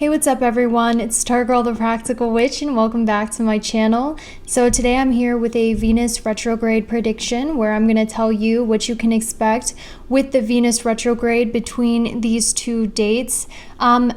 Hey, what's up everyone? It's Stargirl.thepracticalwitch and welcome back to my channel. So today I'm here with a Venus retrograde prediction where I'm going to tell you what you can expect with the Venus retrograde between these two dates.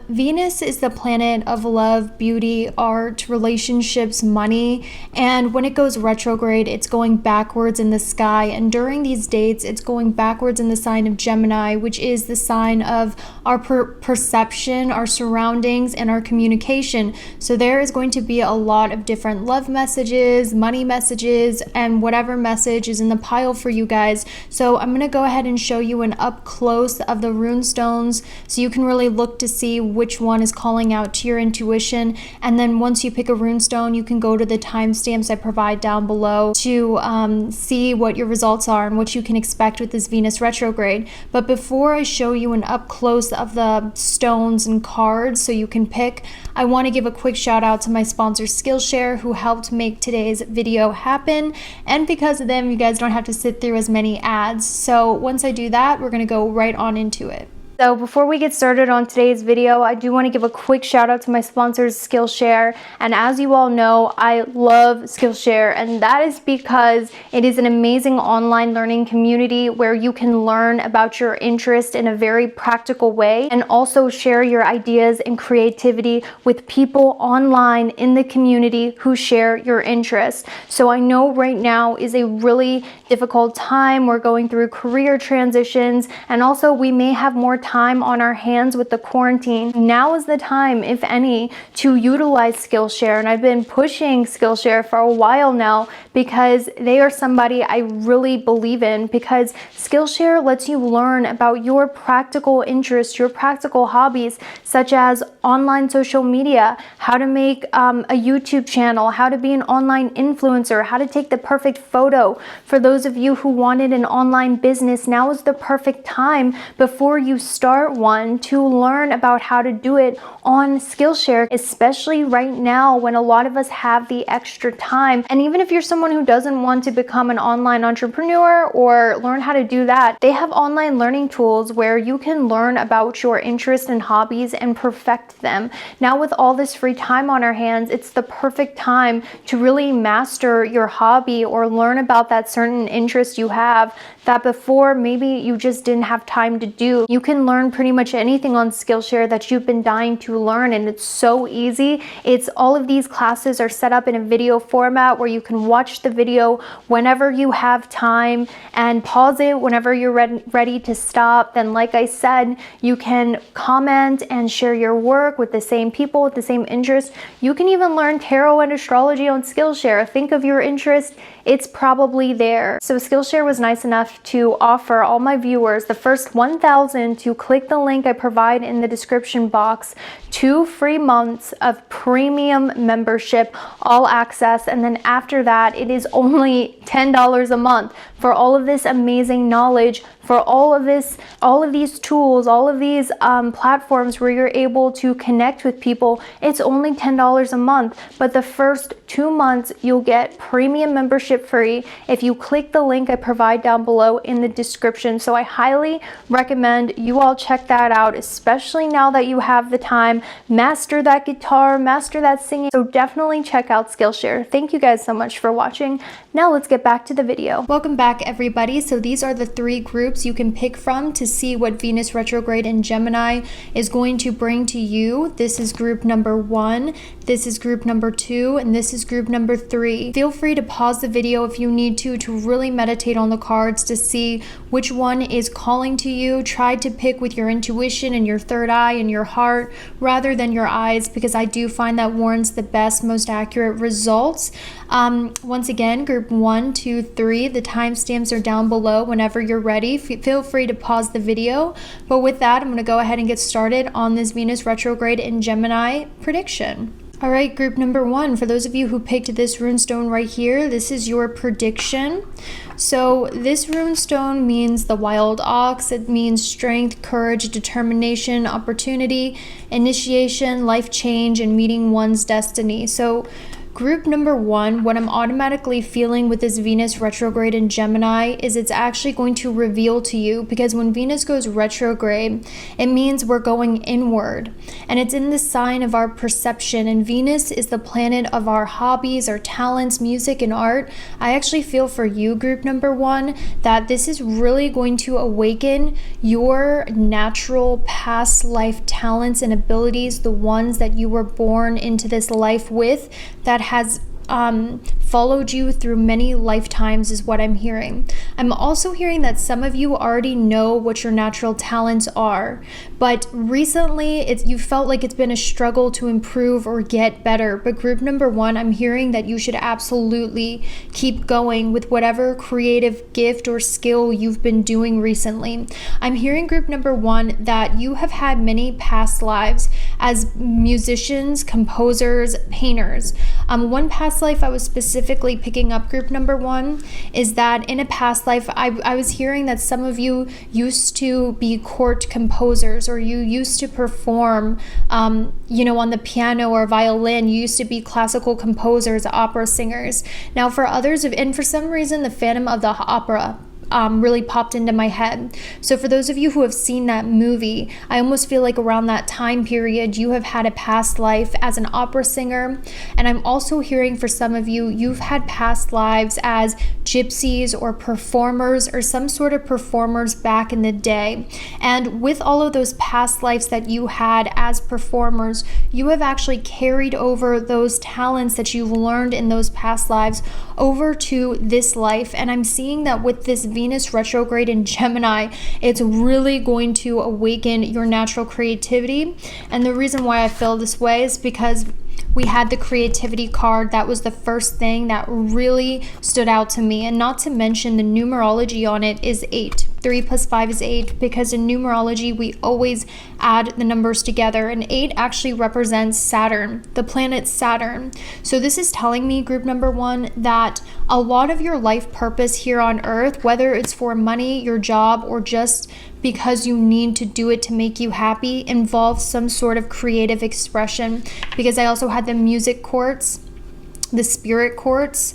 Venus is the planet of love, beauty, art, relationships, money, and when it goes retrograde, it's going backwards in the sky, and during these dates, it's going backwards in the sign of Gemini, which is the sign of our perception, our surroundings, and our communication. So there is going to be a lot of different love messages, money messages, and whatever message is in the pile for you guys. So I'm going to go ahead and show you an up close of the rune stones so you can really look to see which one is calling out to your intuition. And then once you pick a rune stone, you can go to the timestamps I provide down below to see what your results are and what you can expect with this Venus retrograde. But before I show you an up close of the stones and cards so you can pick, I want to give a quick shout out to my sponsor Skillshare, who helped make today's video happen, and because of them you guys don't have to sit through as many ads. So once I do that, we're going to go right on into it. So before we get started on today's video, I do want to give a quick shout out to my sponsors Skillshare. And as you all know, I love Skillshare, and that is because it is an amazing online learning community where you can learn about your interest in a very practical way and also share your ideas and creativity with people online in the community who share your interests. So I know right now is a really difficult time. We're going through career transitions, and also we may have more time on our hands with the quarantine. Now is the time, if any, to utilize Skillshare, and I've been pushing Skillshare for a while now because they are somebody I really believe in, because Skillshare lets you learn about your practical interests, your practical hobbies, such as online social media, how to make a YouTube channel, how to be an online influencer, how to take the perfect photo. For those of you who wanted an online business, now is the perfect time before you start one to learn about how to do it on Skillshare, especially right now when a lot of us have the extra time. And even if you're someone who doesn't want to become an online entrepreneur or learn how to do that, they have online learning tools where you can learn about your interests and hobbies and perfect them. Now with all this free time on our hands, it's the perfect time to really master your hobby or learn about that certain interest you have that before maybe you just didn't have time to do. You can learn pretty much anything on Skillshare that you've been dying to learn, and it's so easy. It's all of these classes are set up in a video format where you can watch the video whenever you have time and pause it whenever you're ready to stop. Then like I said, you can comment and share your work with the same people with the same interest. You can even learn tarot and astrology on Skillshare. Think of your interest, it's probably there. So Skillshare was nice enough to offer all my viewers, the first 1,000 to click the link I provide in the description box, 2 free months of premium membership, all access, and then after that it is only $10 a month for all of this amazing knowledge, for all of these tools, all of these platforms where you're able to connect with people. It's only $10 a month, but the first 2 months you'll get premium membership free if you click the link I provide down below in the description. So I highly recommend you all check that out, especially now that you have the time. Master that guitar, master that singing. So definitely check out Skillshare. Thank you guys so much for watching. Now let's get back to the video. Welcome back everybody. So these are the 3 groups you can pick from to see what Venus retrograde in Gemini is going to bring to you. This is group number 1, this is group number 2, and this is group number 3. Feel free to pause the video if you need to really meditate on the cards to see which one is calling to you. Try to pick with your intuition and your third eye and your heart rather than your eyes, because I do find that warrants the best, most accurate results. Once again, group 1, 2, 3, the timestamps are down below whenever you're ready. Feel free to pause the video. But with that, I'm going to go ahead and get started on this Venus retrograde in Gemini prediction. All right, group number 1, for those of you who picked this runestone right here, this is your prediction. So this runestone means the wild ox. It means strength, courage, determination, opportunity, initiation, life change, and meeting one's destiny. So Group number one, what I'm automatically feeling with this Venus retrograde in Gemini is it's actually going to reveal to you, because when Venus goes retrograde, it means we're going inward, and it's in the sign of our perception, and Venus is the planet of our hobbies, our talents, music, and art. I actually feel for you, group number one, that this is really going to awaken your natural past life talents and abilities, the ones that you were born into this life with, that has followed you through many lifetimes, is what I'm hearing. I'm also hearing that some of you already know what your natural talents are, but recently you felt like it's been a struggle to improve or get better. But group number one, I'm hearing that you should absolutely keep going with whatever creative gift or skill you've been doing recently. I'm hearing, group number one, that you have had many past lives as musicians, composers, painters. One past life I was specifically picking up, group number one, is that in a past life, I was hearing that some of you used to be court composers, or you used to perform, on the piano or violin. You used to be classical composers, opera singers. Now for others, and for some reason, the Phantom of the Opera really popped into my head. So for those of you who have seen that movie, I almost feel like around that time period, you have had a past life as an opera singer. And I'm also hearing for some of you, you've had past lives as gypsies or performers, or some sort of performers back in the day. And with all of those past lives that you had as performers, you have actually carried over those talents that you've learned in those past lives over to this life. And I'm seeing that with this Venus retrograde in Gemini, it's really going to awaken your natural creativity. And the reason why I feel this way is because we had the creativity card. That was the first thing that really stood out to me. And not to mention the numerology on it is 8. 3 plus 5 is 8, because in numerology, we always add the numbers together. And 8 actually represents Saturn, the planet Saturn. So this is telling me, group number one, that a lot of your life purpose here on Earth, whether it's for money, your job, or just because you need to do it to make you happy, involves some sort of creative expression. Because I also had the music quartz, the spirit quartz.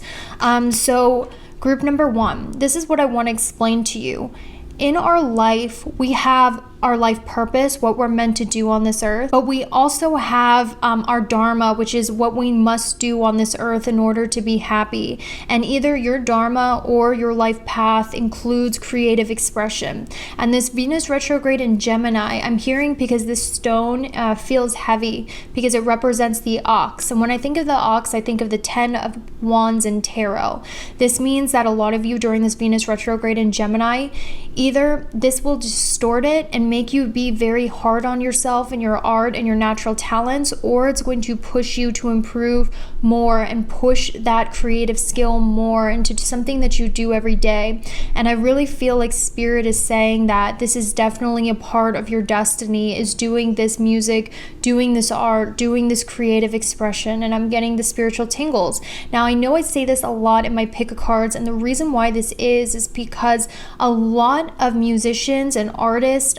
So group number one, this is what I want to explain to you. In our life, we have our life purpose, what we're meant to do on this earth, but we also have our dharma, which is what we must do on this earth in order to be happy. And either your dharma or your life path includes creative expression. And this Venus retrograde in Gemini, I'm hearing, because this stone feels heavy, because it represents the ox. And when I think of the ox, I think of the 10 of Wands in tarot. This means that a lot of you during this Venus retrograde in Gemini, either this will distort it and make you be very hard on yourself and your art and your natural talents, or it's going to push you to improve more and push that creative skill more into something that you do every day. And I really feel like Spirit is saying that this is definitely a part of your destiny, is doing this music, doing this art, doing this creative expression. And I'm getting the spiritual tingles. Now, I know I say this a lot in my pick of cards, and the reason why this is because a lot of musicians and artists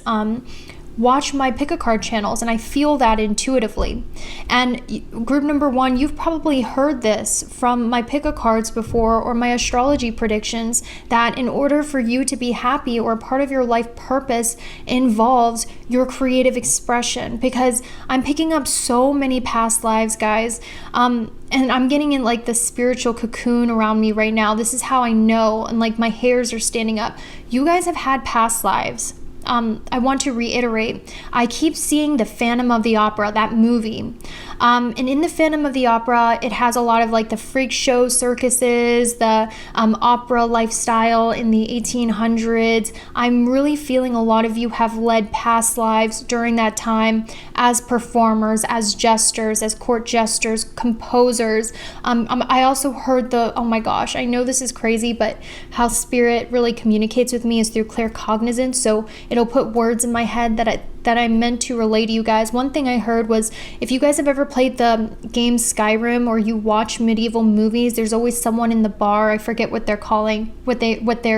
watch my pick a card channels, and I feel that intuitively. And group number one, you've probably heard this from my pick a cards before, or my astrology predictions, that in order for you to be happy, or part of your life purpose involves your creative expression. Because I'm picking up so many past lives, guys, and I'm getting in like the spiritual cocoon around me right now. This is how I know, and like my hairs are standing up. You guys have had past lives. I want to reiterate, I keep seeing the Phantom of the Opera, that movie. And in the Phantom of the Opera, it has a lot of like the freak show circuses, the opera lifestyle in the 1800s. I'm really feeling a lot of you have led past lives during that time as performers, as jesters, as court jesters, composers. I also heard oh my gosh, I know this is crazy, but how Spirit really communicates with me is through claircognizance. So it'll put words in my head that I meant to relay to you guys. One thing I heard was, if you guys have ever played the game Skyrim, or you watch medieval movies, there's always someone in the bar. I forget what they're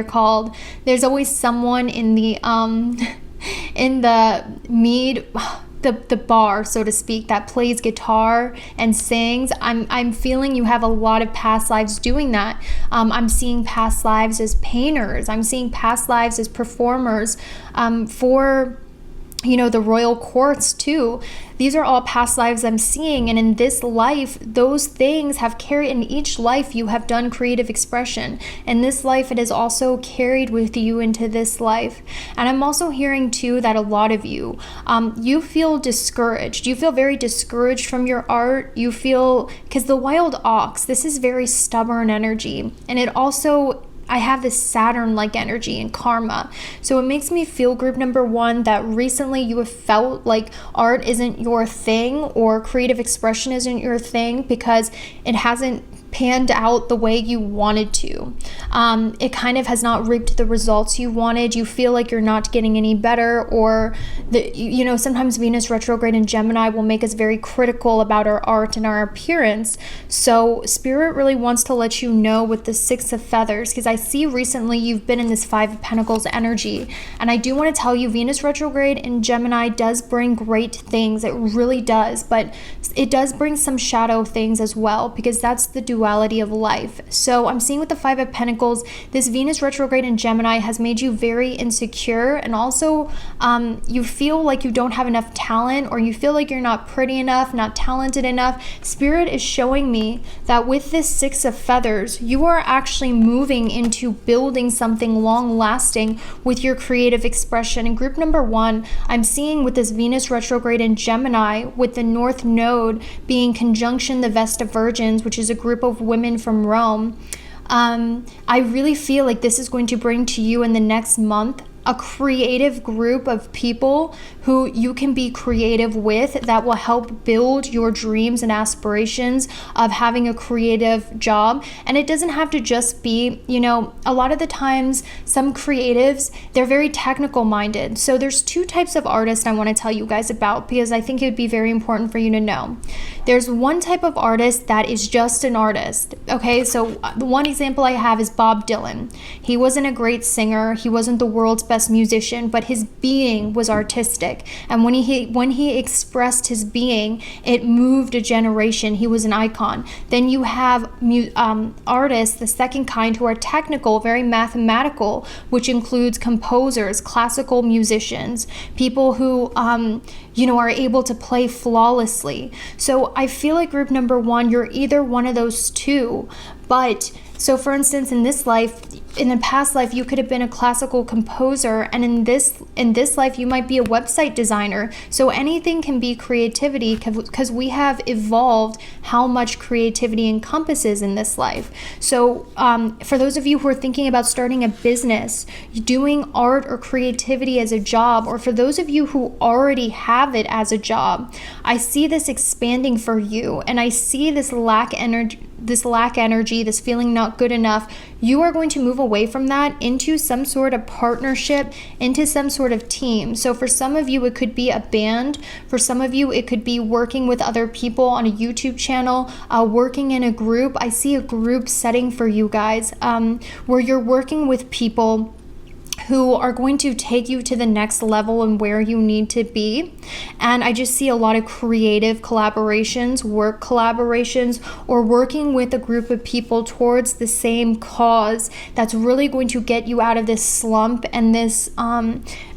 called. There's always someone in the mead. the bar, so to speak, that plays guitar and sings. I'm feeling you have a lot of past lives doing that. I'm seeing past lives as painters. I'm seeing past lives as performers for the royal courts too. These are all past lives I'm seeing, and in this life, those things have carried. In each life, you have done creative expression. In this life, it is also carried with you into this life. And I'm also hearing too that a lot of you, you feel discouraged. You feel very discouraged from your art. You feel, because the wild ox, this is very stubborn energy, and it also, I have this Saturn-like energy and karma. So it makes me feel, group number one, that recently you have felt like art isn't your thing or creative expression isn't your thing because it hasn't panned out the way you wanted to. It kind of has not reaped the results you wanted. You feel like you're not getting any better, or sometimes Venus retrograde in Gemini will make us very critical about our art and our appearance. So Spirit really wants to let you know with the Six of Feathers, because I see recently you've been in this Five of Pentacles energy, and I do want to tell you Venus retrograde in Gemini does bring great things. It really does, but it does bring some shadow things as well, because that's the duality of life. So I'm seeing with the Five of Pentacles, this Venus retrograde in Gemini has made you very insecure, and also you feel like you don't have enough talent, or you feel like you're not pretty enough, not talented enough. Spirit is showing me that with this Six of Feathers, you are actually moving into building something long lasting with your creative expression. In group number one, I'm seeing with this Venus retrograde in Gemini, with the North Node being conjunction the Vesta Virgins, which is a group of women from Rome, I really feel like this is going to bring to you in the next month a creative group of people who you can be creative with, that will help build your dreams and aspirations of having a creative job. And it doesn't have to just be, a lot of the times some creatives, they're very technical minded. So there's two types of artists I want to tell you guys about, because I think it would be very important for you to know. There's one type of artist that is just an artist. Okay, so the one example I have is Bob Dylan. He wasn't a great singer. He wasn't the world's best musician, but his being was artistic. And when he expressed his being, it moved a generation. He was an icon. Then you have artists, the second kind, who are technical, very mathematical, which includes composers, classical musicians, people who are able to play flawlessly. So I feel like group number one, you're either one of those two. But so for instance, in this life, in the past life, you could have been a classical composer, and in this life, you might be a website designer. So anything can be creativity, because we have evolved how much creativity encompasses in this life. So for those of you who are thinking about starting a business, doing art or creativity as a job, or for those of you who already have it as a job, I see this expanding for you, and I see this lack energy, this feeling not good enough. You are going to move away from that into some sort of partnership, into some sort of team. So for some of you, it could be a band. For some of you, it could be working with other people on a YouTube channel, working in a group. I see a group setting for you guys, where you're working with people who are going to take you to the next level and where you need to be. And I just see a lot of creative collaborations, work collaborations, or working with a group of people towards the same cause that's really going to get you out of this slump and this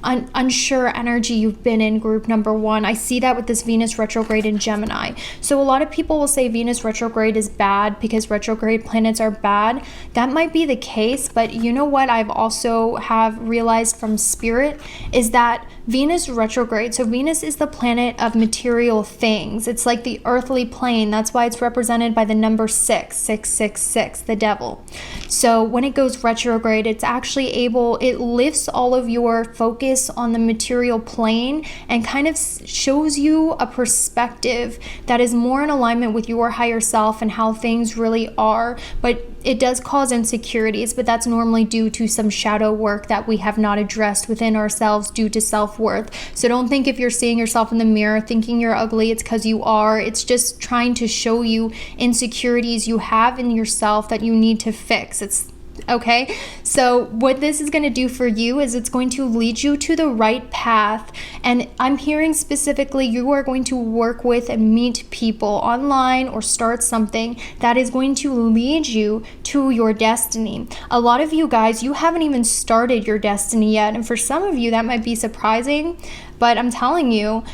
unsure energy you've been in, group number one. I see that with this Venus retrograde in Gemini. So a lot of people will say Venus retrograde is bad because retrograde planets are bad. That might be the case, but you know what I've also have realized from Spirit is that Venus retrograde, so Venus is the planet of material things. It's like the earthly plane. That's why it's represented by the number 666, the devil. So when it goes retrograde, it's actually it lifts all of your focus on the material plane and kind of shows you a perspective that is more in alignment with your higher self and how things really are. But it does cause insecurities, but that's normally due to some shadow work that we have not addressed within ourselves due to self-worth. So don't think if you're seeing yourself in the mirror thinking you're ugly, it's because you are. It's just trying to show you insecurities you have in yourself that you need to fix. Okay, so what this is going to do for you is it's going to lead you to the right path. And I'm hearing specifically you are going to work with and meet people online or start something that is going to lead you to your destiny. A lot of you guys, you haven't even started your destiny yet. And for some of you, that might be surprising. But I'm telling you,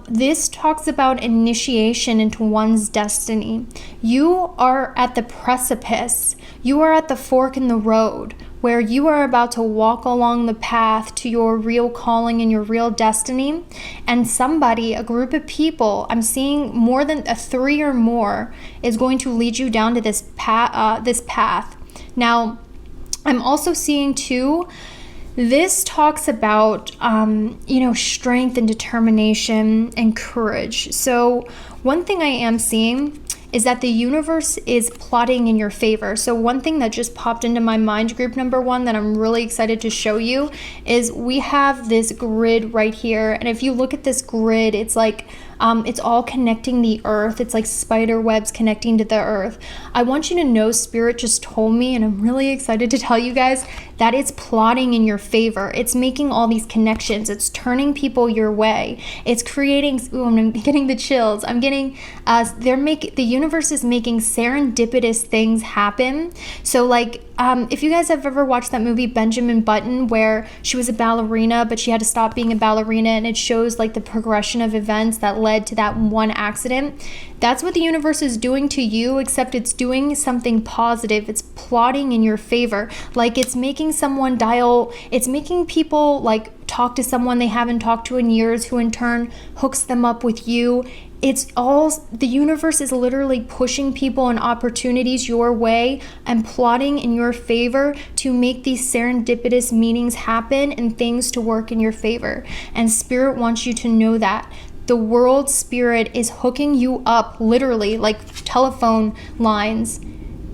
this talks about initiation into one's destiny. You are at the precipice. You are at the fork in the road where you are about to walk along the path to your real calling and your real destiny. And somebody, a group of people, I'm seeing more than a 3 or more, is going to lead you down to this path. Now, I'm also seeing too, this talks about, strength and determination and courage. So one thing I am seeing is that the universe is plotting in your favor. So one thing that just popped into my mind, group number 1, that I'm really excited to show you is we have this grid right here. And if you look at this grid, it's like, it's all connecting the earth. It's like spider webs connecting to the earth. I want you to know, Spirit just told me, and I'm really excited to tell you guys, that it's plotting in your favor. It's making all these connections. It's turning people your way. It's creating, I'm getting the chills. I'm getting, the universe is making serendipitous things happen. So like, if you guys have ever watched that movie Benjamin Button, where she was a ballerina, but she had to stop being a ballerina, and it shows like the progression of events that led to that one accident. That's what the universe is doing to you, except it's doing something positive. It's plotting in your favor. Like it's making someone it's making people like talk to someone they haven't talked to in years, who in turn hooks them up with you. The universe is literally pushing people and opportunities your way and plotting in your favor to make these serendipitous meetings happen and things to work in your favor. And Spirit wants you to know that. The world, Spirit, is hooking you up, literally, like telephone lines,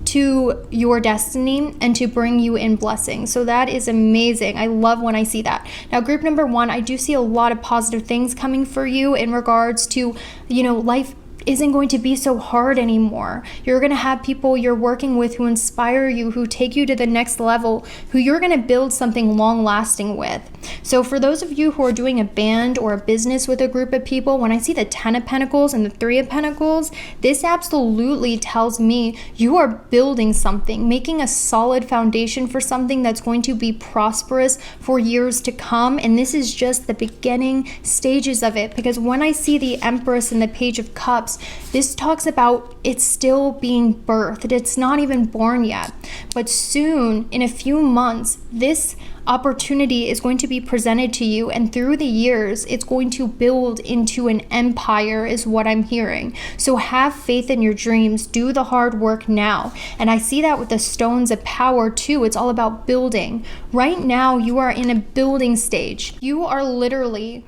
to your destiny and to bring you in blessings. So that is amazing. I love when I see that. Now, group number 1, I do see a lot of positive things coming for you in regards to, life isn't going to be so hard anymore. You're going to have people you're working with who inspire you, who take you to the next level, who you're going to build something long lasting with. So for those of you who are doing a band or a business with a group of people, when I see the 10 of Pentacles and the 3 of Pentacles, this absolutely tells me you are building something, making a solid foundation for something that's going to be prosperous for years to come. And this is just the beginning stages of it, because when I see the Empress and the Page of Cups, this talks about it's still being birthed. It's not even born yet. But soon, in a few months, this opportunity is going to be presented to you, and through the years, it's going to build into an empire, is what I'm hearing. So have faith in your dreams. Do the hard work now. And I see that with the Stones of Power too. It's all about building. Right now, you are in a building stage. You are literally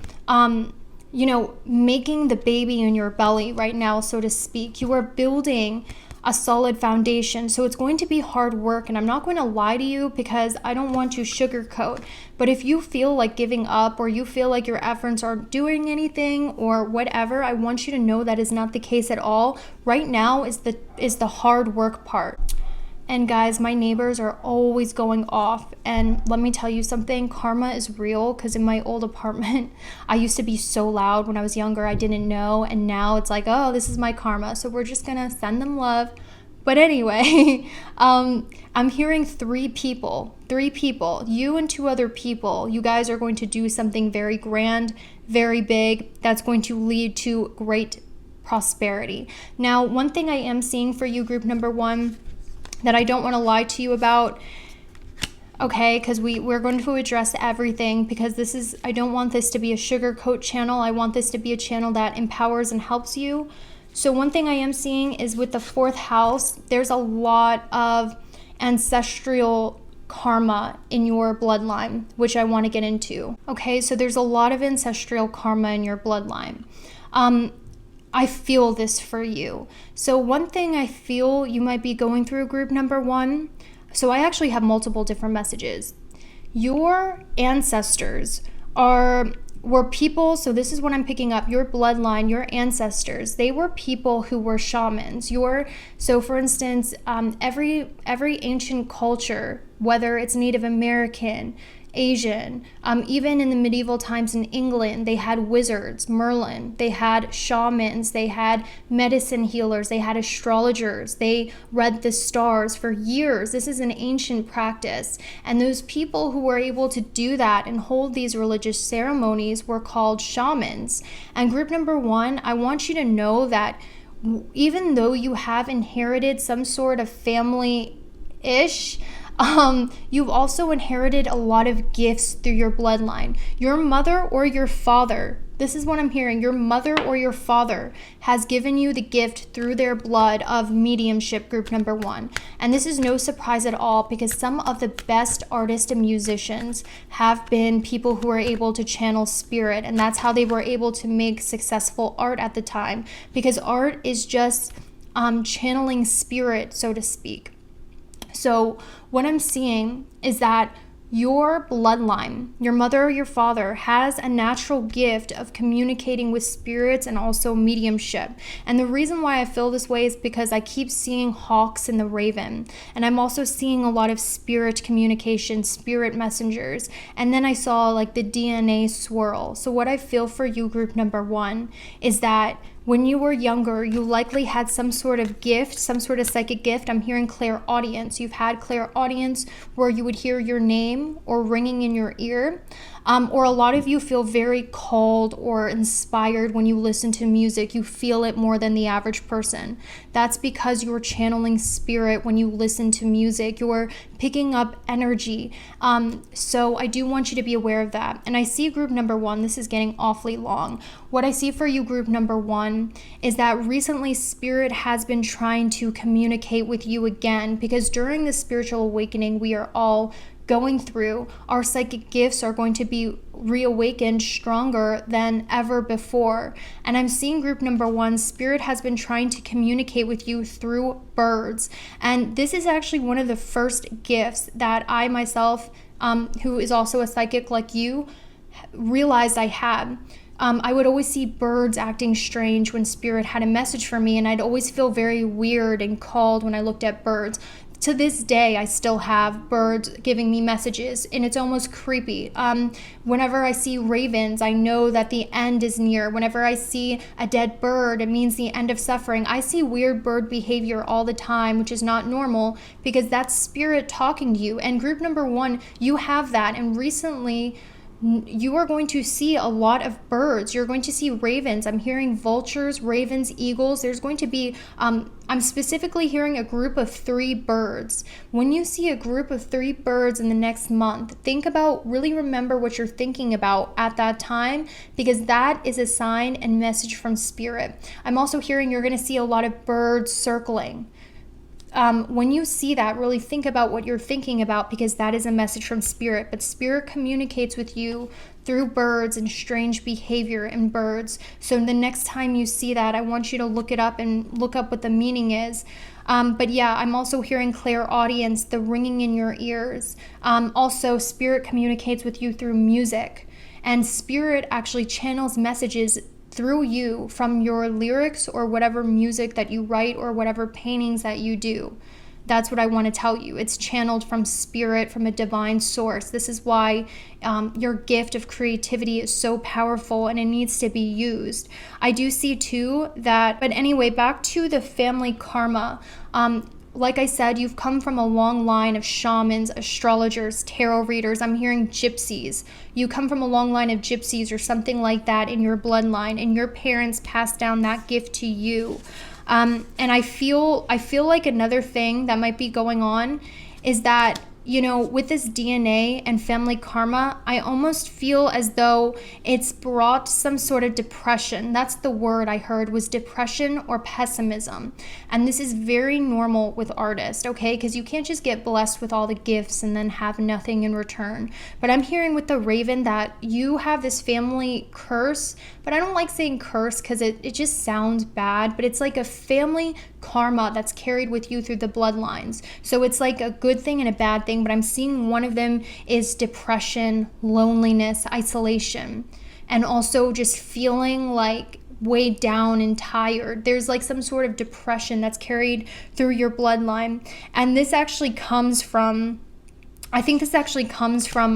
making the baby in your belly right now, so to speak. You are building a solid foundation. So it's going to be hard work, and I'm not going to lie to you because I don't want to sugarcoat. But if you feel like giving up, or you feel like your efforts aren't doing anything or whatever, I want you to know that is not the case at all. Right now is the hard work part. And guys, my neighbors are always going off. And let me tell you something, karma is real, because in my old apartment, I used to be so loud when I was younger. I didn't know. And now it's like, oh, this is my karma. So we're just going to send them love. But anyway, I'm hearing 3 people, you and 2 other people. You guys are going to do something very grand, very big, that's going to lead to great prosperity. Now, one thing I am seeing for you, group number 1, that I don't want to lie to you about, okay, because we're going to address everything, because I don't want this to be a sugarcoat channel. I want this to be a channel that empowers and helps you. So one thing I am seeing is with the 4th house, there's a lot of ancestral karma in your bloodline, which I want to get into. Okay, so there's a lot of ancestral karma in your bloodline. I feel this for you. So one thing I feel you might be going through, group number 1, so I actually have multiple different messages. Your ancestors are were people, so this is what I'm picking up, your bloodline, your ancestors, they were people who were shamans. So for instance, every ancient culture, whether it's Native American, Asian, even in the medieval times in England, they had wizards, Merlin, they had shamans, they had medicine healers, they had astrologers, they read the stars for years. This is an ancient practice. And those people who were able to do that and hold these religious ceremonies were called shamans. And group number one, I want you to know that even though you have inherited some sort of family-ish, you've also inherited a lot of gifts through your bloodline. Your mother or your father, this is what I'm hearing, your mother or your father has given you the gift through their blood of mediumship, group number one. And this is no surprise at all, because some of the best artists and musicians have been people who are able to channel spirit, and that's how they were able to make successful art at the time, because art is just channeling spirit, so to speak. So what I'm seeing is that your bloodline, your mother or your father, has a natural gift of communicating with spirits and also mediumship. And the reason why I feel this way is because I keep seeing hawks in the raven. And I'm also seeing a lot of spirit communication, spirit messengers. And then I saw like the DNA swirl. So what I feel for you, group number one, is that when you were younger, you likely had some sort of gift, some sort of psychic gift. I'm hearing clairaudience. You've had clairaudience where you would hear your name or ringing in your ear. Or a lot of you feel very called or inspired when you listen to music. You feel it more than the average person. That's because you're channeling spirit when you listen to music. You're picking up energy. So I do want you to be aware of that. And I see group number one, this is getting awfully long. What I see for you, group number one, is that recently spirit has been trying to communicate with you again, because during the spiritual awakening we are all going through, our psychic gifts are going to be reawakened stronger than ever before. And I'm seeing group number one, spirit has been trying to communicate with you through birds. And this is actually one of the first gifts that I myself, who is also a psychic like you, realized I had. I would always see birds acting strange when spirit had a message for me, and I'd always feel very weird and called when I looked at birds. To this day, I still have birds giving me messages, and it's almost creepy. Whenever I see ravens, I know that the end is near. Whenever I see a dead bird, it means the end of suffering. I see weird bird behavior all the time, which is not normal, because that's spirit talking to you. And group number one, you have that. And recently, you are going to see a lot of birds. You're going to see ravens. I'm hearing vultures, ravens, eagles. There's going to be, I'm specifically hearing a group of 3 birds. When you see a group of 3 birds in the next month, think about, really remember what you're thinking about at that time, because that is a sign and message from spirit. I'm also hearing you're going to see a lot of birds circling. When you see that, really think about what you're thinking about, because that is a message from spirit. But spirit communicates with you through birds and strange behavior in birds. So the next time you see that, I want you to look it up and look up what the meaning is. But yeah, I'm also hearing clairaudience, the ringing in your ears. Also, spirit communicates with you through music. And spirit actually channels messages through you from your lyrics or whatever music that you write or whatever paintings that you do. That's what I want to tell you. It's channeled from spirit, from a divine source. This is why your gift of creativity is so powerful, and it needs to be used. I do see too that, but anyway, back to the family karma. Like I said, you've come from a long line of shamans, astrologers, tarot readers. I'm hearing gypsies. You come from a long line of gypsies or something like that in your bloodline, and your parents passed down that gift to you. And I feel like another thing that might be going on is that, you know, with this DNA and family karma, I almost feel as though it's brought some sort of depression. That's the word I heard, was depression or pessimism. And this is very normal with artists, okay? Because you can't just get blessed with all the gifts and then have nothing in return. But I'm hearing with the Raven that you have this family curse, but I don't like saying curse because it just sounds bad, but it's like a family karma that's carried with you through the bloodlines. So it's like a good thing and a bad thing, but I'm seeing one of them is depression, loneliness, isolation. and also just feeling like weighed down and tired. There's like some sort of depression that's carried through your bloodline. And this actually comes from, I think this actually comes from,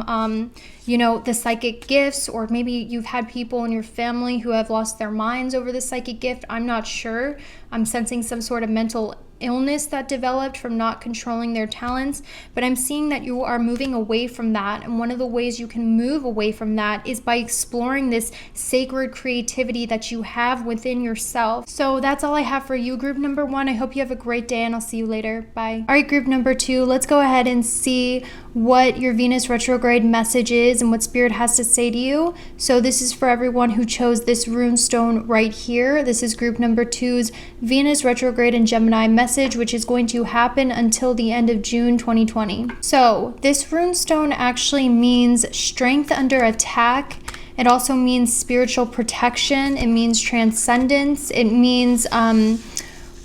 the psychic gifts, or maybe you've had people in your family who have lost their minds over the psychic gift. I'm not sure. I'm sensing some sort of mental illness that developed from not controlling their talents, but I'm seeing that you are moving away from that. And one of the ways you can move away from that is by exploring this sacred creativity that you have within yourself. So that's all I have for you, group number 1. I hope you have a great day, and I'll see you later. Bye. All right, group number 2, let's go ahead and see what your Venus retrograde message is and what Spirit has to say to you. So this is for everyone who chose this rune stone right here. This is group number 2's Venus retrograde in Gemini message, which is going to happen until the end of June 2020. So this rune stone actually means strength under attack. It also means spiritual protection. It means transcendence. It means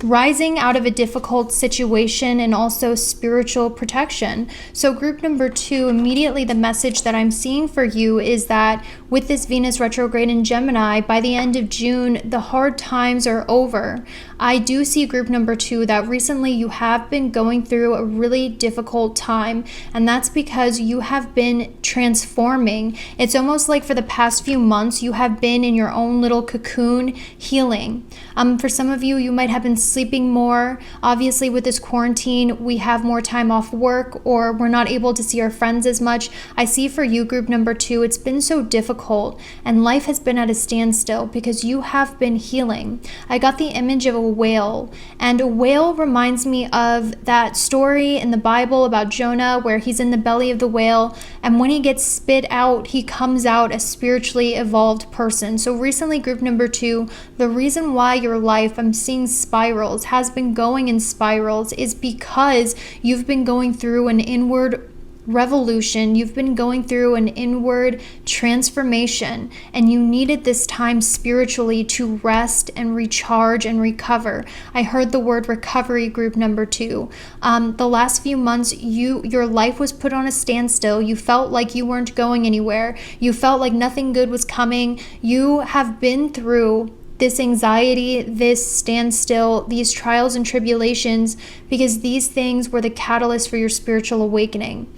rising out of a difficult situation, and also spiritual protection. So group number 2, immediately the message that I'm seeing for you is that with this Venus retrograde in Gemini, by the end of June, the hard times are over. I do see, group number 2, that recently you have been going through a really difficult time, and that's because you have been transforming. It's almost like for the past few months, you have been in your own little cocoon healing. For some of you, you might have been sleeping more. Obviously, with this quarantine, we have more time off work, or we're not able to see our friends as much. I see for you, group number 2, it's been so difficult, and life has been at a standstill because you have been healing. I got the image of a whale, and a whale reminds me of that story in the Bible about Jonah, where he's in the belly of the whale, and when he gets spit out, he comes out a spiritually evolved person. So recently, group number 2, the reason why your life, I'm seeing spirals, has been going in spirals is because you've been going through an inward revolution. You've been going through an inward transformation, and you needed this time spiritually to rest and recharge and recover. I heard the word recovery, group number 2. The last few months, your life was put on a standstill. You felt like you weren't going anywhere. You felt like nothing good was coming. You have been through this anxiety, this standstill, these trials and tribulations, because these things were the catalyst for your spiritual awakening.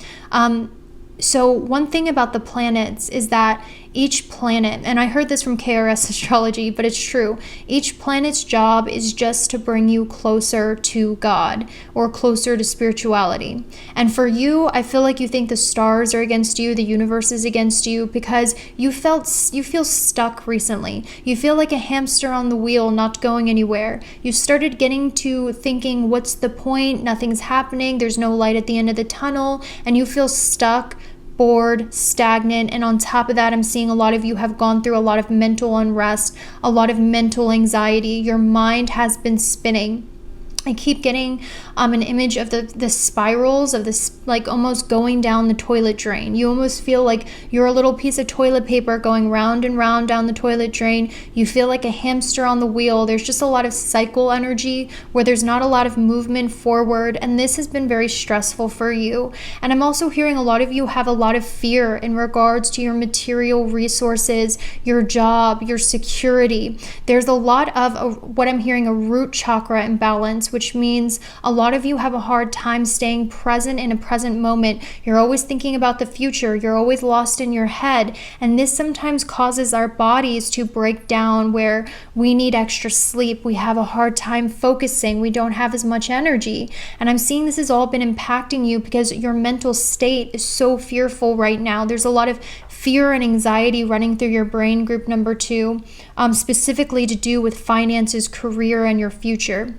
So one thing about the planets is that each planet, and I heard this from KRS Astrology, but it's true, each planet's job is just to bring you closer to God or closer to spirituality. And for you, I feel like you think the stars are against you, the universe is against you, because you feel stuck recently. You feel like a hamster on the wheel, not going anywhere. You started getting to thinking, what's the point? Nothing's happening. There's no light at the end of the tunnel, and you feel stuck, bored, stagnant, and on top of that, I'm seeing a lot of you have gone through a lot of mental unrest, a lot of mental anxiety. Your mind has been spinning. I keep getting an image of the spirals of this, like almost going down the toilet drain. You almost feel like you're a little piece of toilet paper going round and round down the toilet drain. You feel like a hamster on the wheel. There's just a lot of cycle energy where there's not a lot of movement forward, and this has been very stressful for you. And I'm also hearing a lot of you have a lot of fear in regards to your material resources, your job, your security. There's a lot of what I'm hearing, a root chakra imbalance, which means a lot of you have a hard time staying present in a present moment. You're always thinking about the future. You're always lost in your head. And this sometimes causes our bodies to break down, where we need extra sleep. We have a hard time focusing. We don't have as much energy. And I'm seeing this has all been impacting you because your mental state is so fearful right now. There's a lot of fear and anxiety running through your brain, group number 2, specifically to do with finances, career, and your future.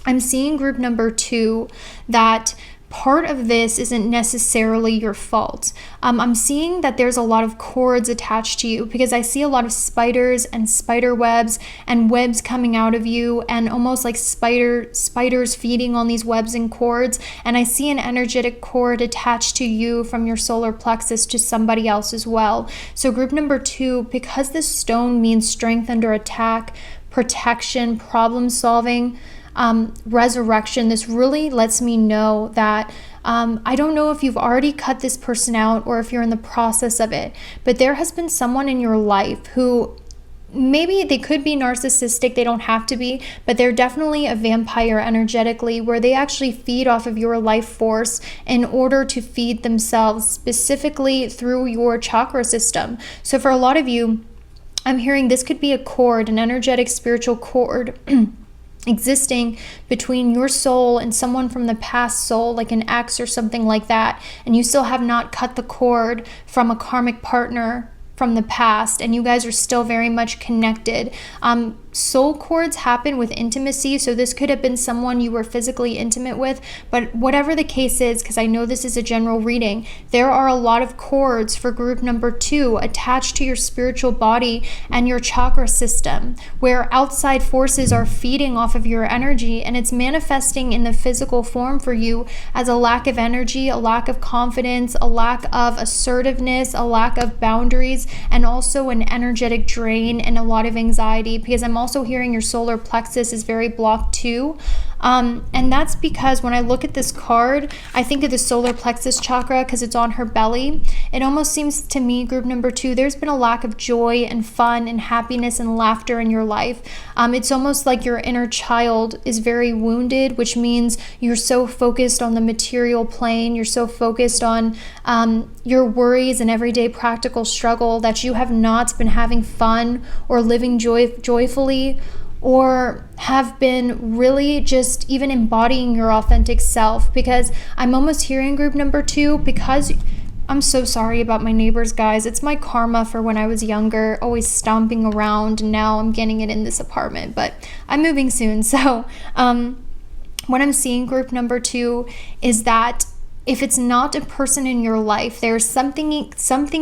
I'm seeing, group number 2, that part of this isn't necessarily your fault. I'm seeing that there's a lot of cords attached to you, because I see a lot of spiders and spider webs and webs coming out of you, and almost like spiders feeding on these webs and cords. And I see an energetic cord attached to you from your solar plexus to somebody else as well. So group number 2, because this stone means strength under attack, protection, problem solving, resurrection, this really lets me know that I don't know if you've already cut this person out or if you're in the process of it, but there has been someone in your life who maybe they could be narcissistic, they don't have to be, but they're definitely a vampire energetically, where they actually feed off of your life force in order to feed themselves, specifically through your chakra system. So for a lot of you, I'm hearing this could be a cord, an energetic spiritual cord existing between your soul and someone from the past soul, like an ex or something like that, and you still have not cut the cord from a karmic partner from the past, and you guys are still very much connected. Soul cords happen with intimacy, so this could have been someone you were physically intimate with, but whatever the case is, because I know this is a general reading, there are a lot of cords for group number 2 attached to your spiritual body and your chakra system, where outside forces are feeding off of your energy, and it's manifesting in the physical form for you as a lack of energy, a lack of confidence, a lack of assertiveness, a lack of boundaries, and also an energetic drain and a lot of anxiety, because I'm also hearing your solar plexus is very blocked too. And that's because when I look at this card, I think of the solar plexus chakra because it's on her belly. It almost seems to me, group number 2, there's been a lack of joy and fun and happiness and laughter in your life. It's almost like your inner child is very wounded, which means you're so focused on the material plane, you're so focused on your worries and everyday practical struggle that you have not been having fun or living joyfully, or have been really just even embodying your authentic self. Because I'm almost hearing group number 2, because I'm so sorry about my neighbors, guys. It's my karma for when I was younger, always stomping around, and now I'm getting it in this apartment, but I'm moving soon. So what I'm seeing, group number 2, is that if it's not a person in your life, there's something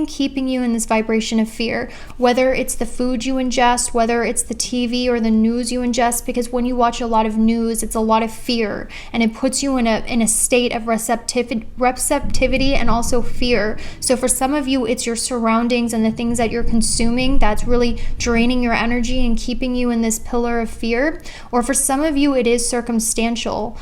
keeping you in this vibration of fear, whether it's the food you ingest, whether it's the TV or the news you ingest, because when you watch a lot of news, it's a lot of fear, and it puts you in a state of receptivity and also fear. So for some of you, it's your surroundings and the things that you're consuming that's really draining your energy and keeping you in this pillar of fear. Or for some of you, it is circumstantial,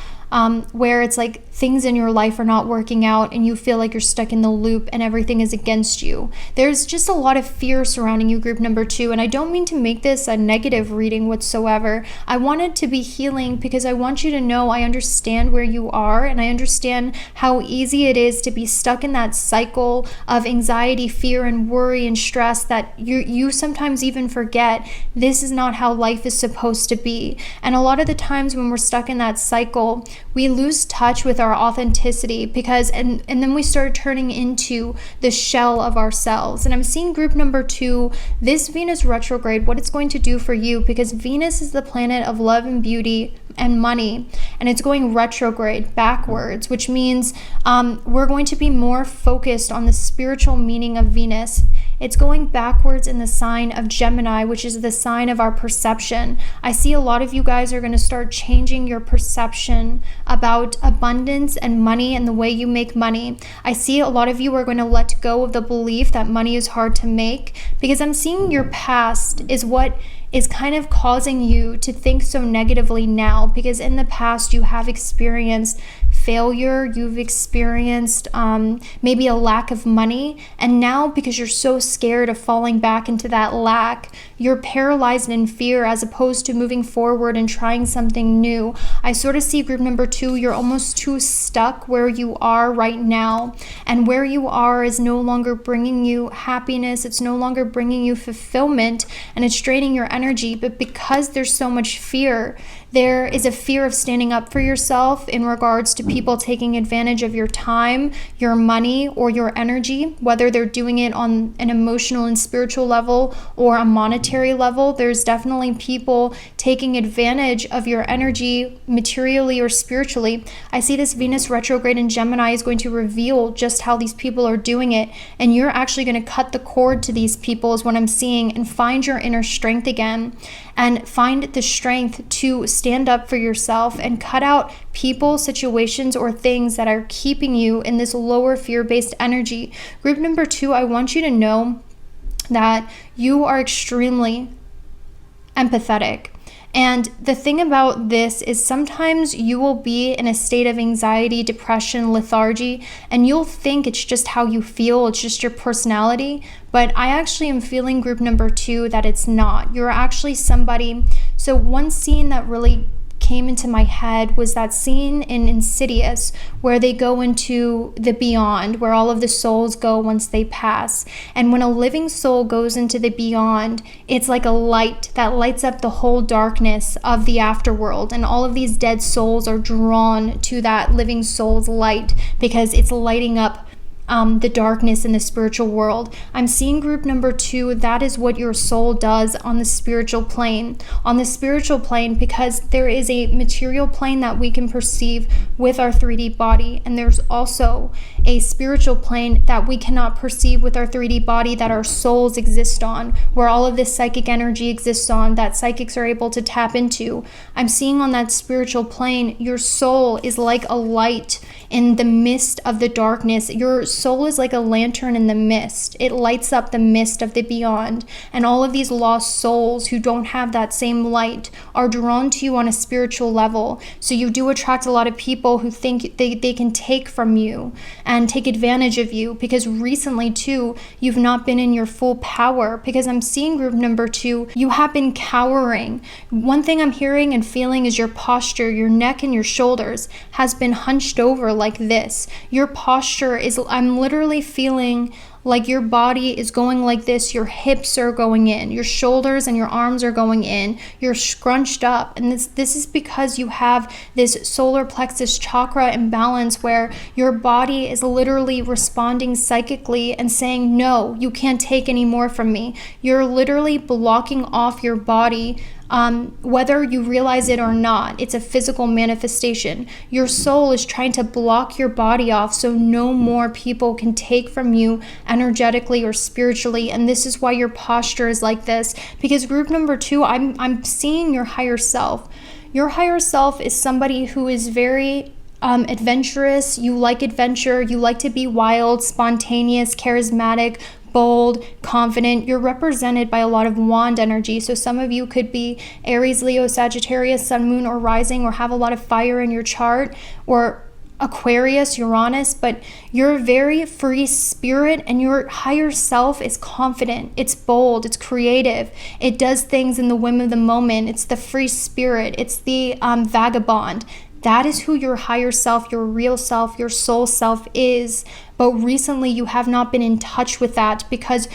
where it's like things in your life are not working out and you feel like you're stuck in the loop and everything is against you. There's just a lot of fear surrounding you, group number 2, and I don't mean to make this a negative reading whatsoever. I want it to be healing because I want you to know I understand where you are, and I understand how easy it is to be stuck in that cycle of anxiety, fear, and worry and stress that you sometimes even forget this is not how life is supposed to be. And a lot of the times when we're stuck in that cycle, we lose touch with our authenticity, because and then we start turning into the shell of ourselves. And I'm seeing group number 2, this Venus retrograde, what it's going to do for you, because Venus is the planet of love and beauty and money, and it's going retrograde backwards, which means we're going to be more focused on the spiritual meaning of Venus. It's going backwards in the sign of Gemini, which is the sign of our perception. I see a lot of you guys are going to start changing your perception about abundance and money and the way you make money. I see a lot of you are going to let go of the belief that money is hard to make, because I'm seeing your past is what is kind of causing you to think so negatively now, because in the past you have experienced failure, you've experienced maybe a lack of money, and now because you're so scared of falling back into that lack, you're paralyzed in fear as opposed to moving forward and trying something new. I sort of see group number 2, you're almost too stuck where you are right now, and where you are is no longer bringing you happiness, it's no longer bringing you fulfillment, and it's draining your energy. But because there's so much fear, there is a fear of standing up for yourself in regards to people taking advantage of your time, your money, or your energy, whether they're doing it on an emotional and spiritual level or a monetary level. There's definitely people taking advantage of your energy materially or spiritually. I see this Venus retrograde in Gemini is going to reveal just how these people are doing it, and you're actually going to cut the cord to these people is what I'm seeing, and find your inner strength again, and find the strength to stand up for yourself and cut out people, situations, or things that are keeping you in this lower fear-based energy. Group number 2, I want you to know that you are extremely empathetic, And the thing about this is sometimes you will be in a state of anxiety, depression, lethargy, and you'll think it's just how you feel, it's just your personality. But I actually am feeling group number 2 that it's not. You're actually somebody. So one scene that really came into my head was that scene in Insidious where they go into the beyond, where all of the souls go once they pass. And when a living soul goes into the beyond, it's like a light that lights up the whole darkness of the afterworld, and all of these dead souls are drawn to that living soul's light because it's lighting up the darkness in the spiritual world. I'm seeing group number 2, that is what your soul does on the spiritual plane. On the spiritual plane, because there is a material plane that we can perceive with our 3D body, and there's also a spiritual plane that we cannot perceive with our 3D body, that our souls exist on, where all of this psychic energy exists on, that psychics are able to tap into. I'm seeing on that spiritual plane, your soul is like a light in the mist of the darkness. Your soul is like a lantern in the mist. It lights up the mist of the beyond. And all of these lost souls who don't have that same light are drawn to you on a spiritual level. So you do attract a lot of people who think they can take from you and take advantage of you, because recently too, you've not been in your full power. Because I'm seeing group number 2, you have been cowering. One thing I'm hearing and feeling is your posture, your neck and your shoulders has been hunched over like this. Your posture is, I'm literally feeling like your body is going like this. Your hips are going in, your shoulders and your arms are going in, you're scrunched up. And this is because you have this solar plexus chakra imbalance where your body is literally responding psychically and saying, no, you can't take any more from me. You're literally blocking off your body. Whether you realize it or not, it's a physical manifestation. Your soul is trying to block your body off so no more people can take from you energetically or spiritually. And this is why your posture is like this. Because group number 2, I'm seeing your higher self. Your higher self is somebody who is very adventurous. You like adventure. You like to be wild, spontaneous, charismatic, bold, confident. You're represented by a lot of wand energy. So some of you could be Aries, Leo, Sagittarius, Sun, Moon, or Rising, or have a lot of fire in your chart, or Aquarius, Uranus, but you're a very free spirit, and your higher self is confident. It's bold, it's creative, it does things in the whim of the moment. It's the free spirit, it's the vagabond. That is who your higher self, your real self, your soul self is. But recently you have not been in touch with that because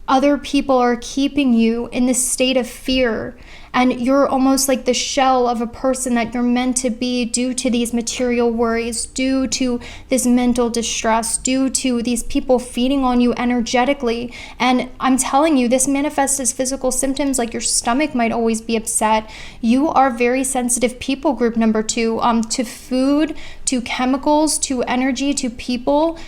other people are keeping you in this state of fear. And you're almost like the shell of a person that you're meant to be due to these material worries, due to this mental distress, due to these people feeding on you energetically. And I'm telling you, this manifests as physical symptoms, like your stomach might always be upset. You are very sensitive people, group number 2, to food, to chemicals, to energy, to people.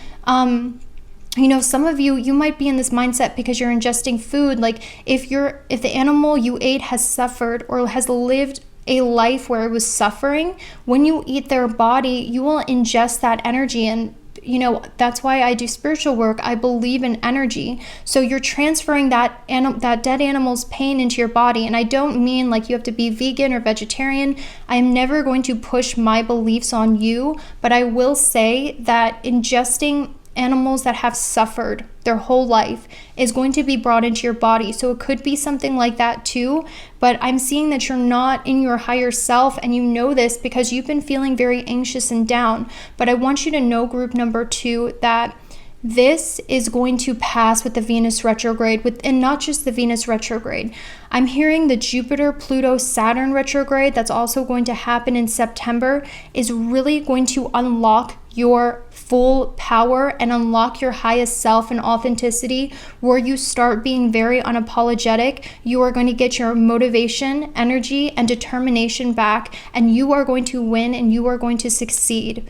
You know, some of you might be in this mindset because you're ingesting food. Like if the animal you ate has suffered or has lived a life where it was suffering, when you eat their body, you will ingest that energy. And you know, that's why I do spiritual work. I believe in energy. So you're transferring that dead animal's pain into your body. And I don't mean like you have to be vegan or vegetarian. I am never going to push my beliefs on you, but I will say that ingesting animals that have suffered their whole life is going to be brought into your body. So it could be something like that too, but I'm seeing that you're not in your higher self, and you know this because you've been feeling very anxious and down. But I want you to know, group number 2, that this is going to pass with the Venus retrograde, and not just the Venus retrograde. I'm hearing the Jupiter, Pluto, Saturn retrograde that's also going to happen in September is really going to unlock your full power and unlock your highest self and authenticity, where you start being very unapologetic. You are going to get your motivation, energy, and determination back, and you are going to win and you are going to succeed.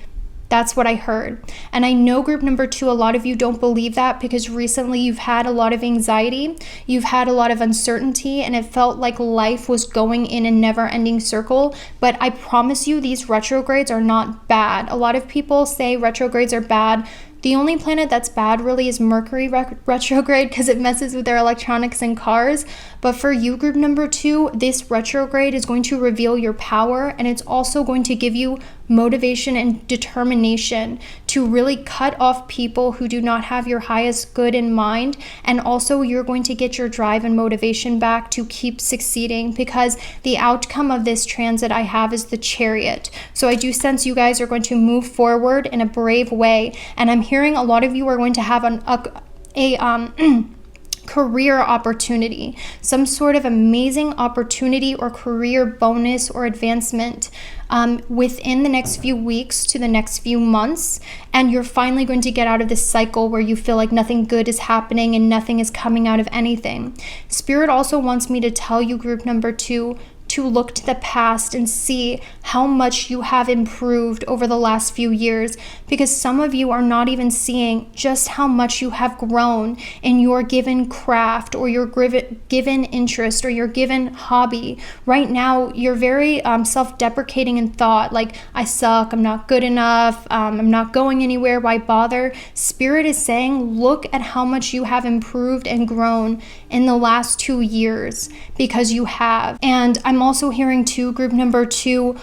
That's what I heard. And I know, group number 2, a lot of you don't believe that because recently you've had a lot of anxiety, you've had a lot of uncertainty, and it felt like life was going in a never-ending circle. But I promise you, these retrogrades are not bad. A lot of people say retrogrades are bad. The only planet that's bad really is Mercury retrograde, because it messes with their electronics and cars. But for you, group number 2, this retrograde is going to reveal your power, and it's also going to give you motivation and determination to really cut off people who do not have your highest good in mind. And also you're going to get your drive and motivation back to keep succeeding, because the outcome of this transit I have is the Chariot. So I do sense you guys are going to move forward in a brave way, and I'm hearing a lot of you are going to have a career opportunity, some sort of amazing opportunity or career bonus or advancement within the next few weeks to the next few months. And you're finally going to get out of this cycle where you feel like nothing good is happening and nothing is coming out of anything. Spirit also wants me to tell you, group number 2, to look to the past and see how much you have improved over the last few years, because some of you are not even seeing just how much you have grown in your given craft or your given interest or your given hobby. Right now, you're very self-deprecating in thought, like, I suck, I'm not good enough, I'm not going anywhere, why bother? Spirit is saying, look at how much you have improved and grown in the last 2 years, because you have. And I'm also hearing too, group number 2,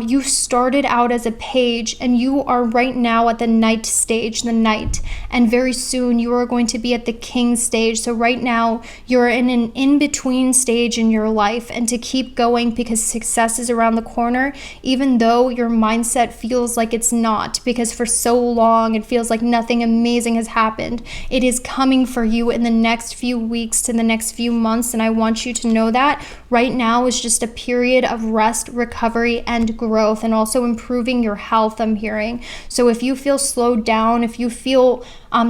you started out as a page and you are right now at the knight stage, the knight, and very soon you are going to be at the king stage. So right now you're in an in-between stage in your life, and to keep going, because success is around the corner, even though your mindset feels like it's not, because for so long it feels like nothing amazing has happened. It is coming for you in the next few weeks to the next few months, and I want you to know that right now is just a period of rest, recovery, and growth, and also improving your health, I'm hearing. So if you feel slowed down, if you feel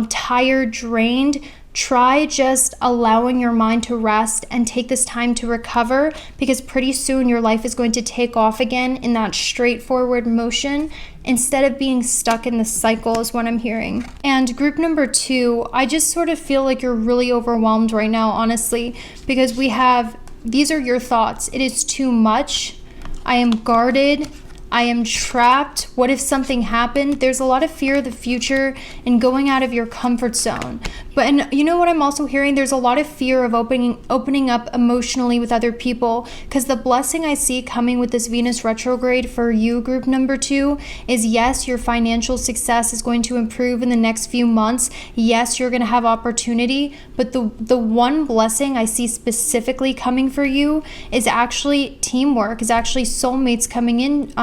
tired, drained, try just allowing your mind to rest and take this time to recover, because pretty soon your life is going to take off again in that straightforward motion instead of being stuck in the cycle, is what I'm hearing. And group number 2, I just sort of feel like you're really overwhelmed right now, honestly, because we have, these are your thoughts. It is too much. I am guarded. I am trapped. What if something happened? There's a lot of fear of the future and going out of your comfort zone. But, and you know what I'm also hearing? There's a lot of fear of opening up emotionally with other people, because the blessing I see coming with this Venus retrograde for you, group number 2, is yes, your financial success is going to improve in the next few months. Yes, you're going to have opportunity, but the one blessing I see specifically coming for you is actually teamwork, is actually soulmates coming in,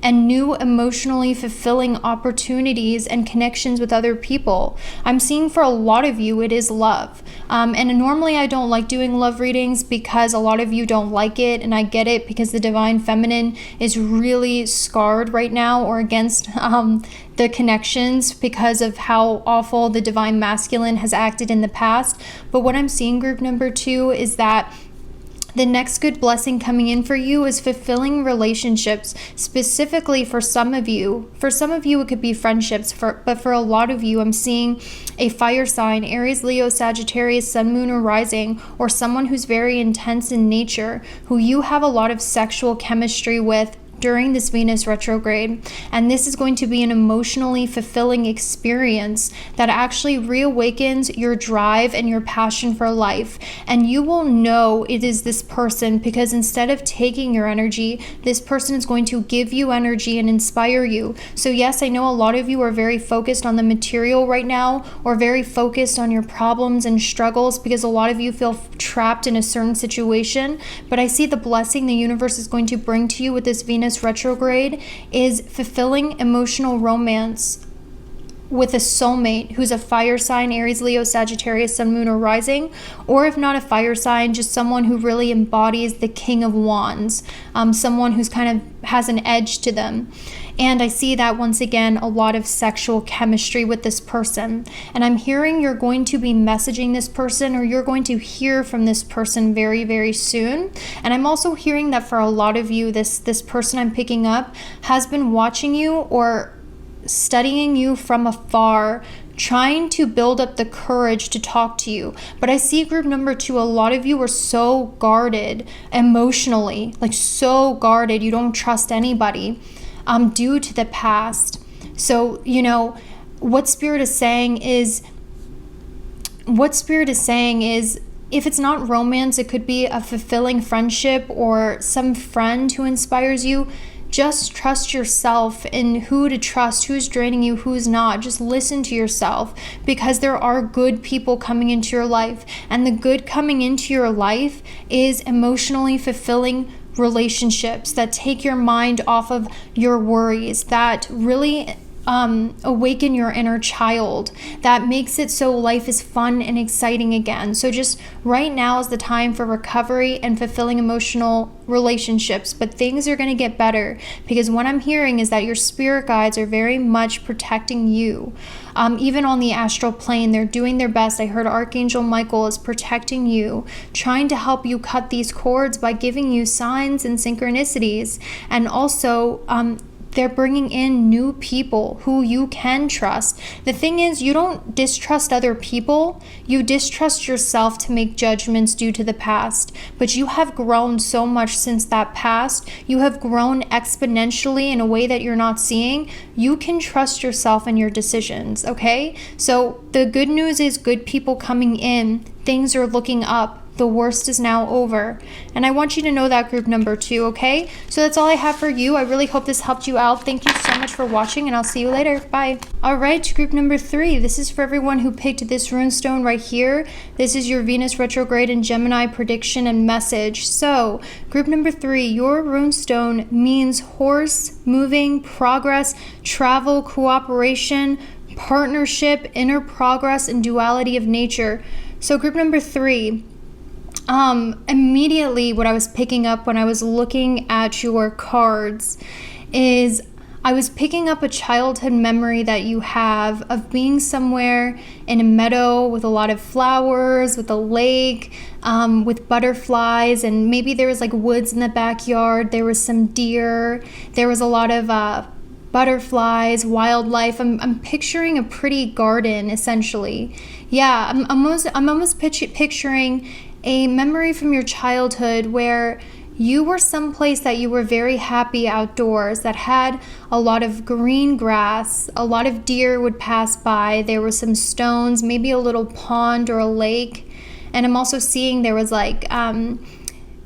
and new emotionally fulfilling opportunities and connections with other people. I'm seeing for a lot of you, it is love. And normally I don't like doing love readings because a lot of you don't like it, and I get it, because the divine feminine is really scarred right now, or against the connections, because of how awful the divine masculine has acted in the past. But what I'm seeing, group number 2, is that the next good blessing coming in for you is fulfilling relationships, specifically for some of you. For some of you, it could be friendships, but for a lot of you, I'm seeing a fire sign, Aries, Leo, Sagittarius, Sun, Moon, or Rising, or someone who's very intense in nature, who you have a lot of sexual chemistry with during this Venus retrograde. And this is going to be an emotionally fulfilling experience that actually reawakens your drive and your passion for life. And you will know it is this person, because instead of taking your energy, this person is going to give you energy and inspire you. So yes, I know a lot of you are very focused on the material right now, or very focused on your problems and struggles, because a lot of you feel trapped in a certain situation. But I see the blessing the universe is going to bring to you with this Venus retrograde is fulfilling emotional romance with a soulmate who's a fire sign, Aries, Leo, Sagittarius, Sun, Moon, or Rising, or if not a fire sign, just someone who really embodies the King of Wands, someone who's kind of has an edge to them. And I see that once again, a lot of sexual chemistry with this person. And I'm hearing you're going to be messaging this person, or you're going to hear from this person very, very soon. And I'm also hearing that for a lot of you, this person I'm picking up has been watching you or studying you from afar, trying to build up the courage to talk to you. But I see, group number 2, a lot of you are so guarded emotionally, like so guarded, you don't trust anybody due to the past. So, you know, what Spirit is saying is, if it's not romance, it could be a fulfilling friendship or some friend who inspires you. Just trust yourself in who to trust, who's draining you, who's not. Just listen to yourself, because there are good people coming into your life. And the good coming into your life is emotionally fulfilling relationships that take your mind off of your worries, that really awaken your inner child, that makes it so life is fun and exciting again. So just right now is the time for recovery and fulfilling emotional relationships, but things are going to get better, because what I'm hearing is that your spirit guides are very much protecting you. Even on the astral plane, they're doing their best. I heard Archangel Michael is protecting you, trying to help you cut these cords by giving you signs and synchronicities. And also, they're bringing in new people who you can trust. The thing is, you don't distrust other people. You distrust yourself to make judgments due to the past. But you have grown so much since that past. You have grown exponentially in a way that you're not seeing. You can trust yourself and your decisions, okay? So the good news is good people coming in. Things are looking up. The worst is now over. And I want you to know that, group number 2, okay? So that's all I have for you. I really hope this helped you out. Thank you so much for watching, and I'll see you later. Bye. All right, group number 3. This is for everyone who picked this runestone right here. This is your Venus retrograde in Gemini prediction and message. So, group number 3, your runestone means horse, moving, progress, travel, cooperation, partnership, inner progress, and duality of nature. So, group number 3, immediately what I was picking up when I was looking at your cards is I was picking up a childhood memory that you have of being somewhere in a meadow with a lot of flowers, with a lake, with butterflies, and maybe there was like woods in the backyard. There was some deer. There was a lot of butterflies, wildlife. I'm picturing a pretty garden, essentially. Yeah, I'm almost picturing a memory from your childhood where you were someplace that you were very happy outdoors, that had a lot of green grass, a lot of deer would pass by, there were some stones, maybe a little pond or a lake. And I'm also seeing there was like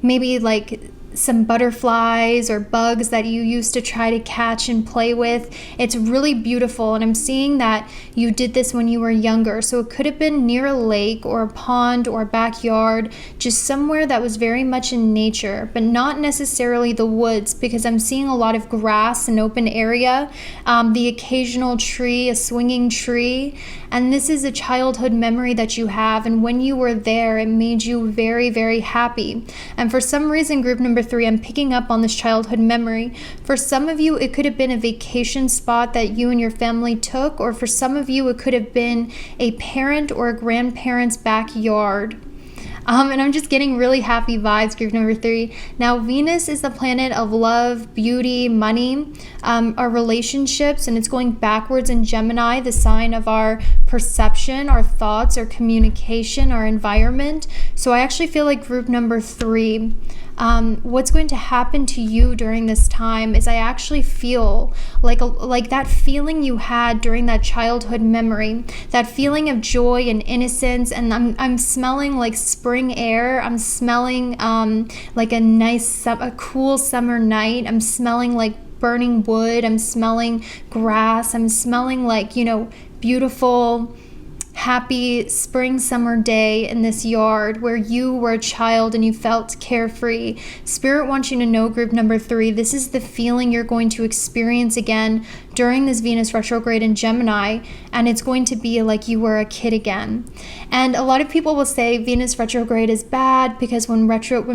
maybe like some butterflies or bugs that you used to try to catch and play with. It's really beautiful, and I'm seeing that you did this when you were younger. So it could have been near a lake or a pond or a backyard, just somewhere that was very much in nature, but not necessarily the woods, because I'm seeing a lot of grass and open area, the occasional tree, a swinging tree. And this is a childhood memory that you have, and when you were there, it made you very, very happy. And for some reason, group number 3, I'm picking up on this childhood memory. For some of you, it could have been a vacation spot that you and your family took, or for some of you, it could have been a parent or a grandparent's backyard. And I'm just getting really happy vibes, group number 3. Now, Venus is the planet of love, beauty, money, our relationships, and it's going backwards in Gemini, the sign of our perception, our thoughts, our communication, our environment. So I actually feel like group number 3, what's going to happen to you during this time is I actually feel like that feeling you had during that childhood memory, that feeling of joy and innocence, and I'm smelling like spring air. I'm smelling like a cool summer night. I'm smelling like burning wood. I'm smelling grass. I'm smelling like, beautiful, happy spring summer day in this yard where you were a child and you felt carefree. Spirit wants you to know, group number 3, this is the feeling you're going to experience again during this Venus retrograde in Gemini, and it's going to be like you were a kid again. And a lot of people will say Venus retrograde is bad because when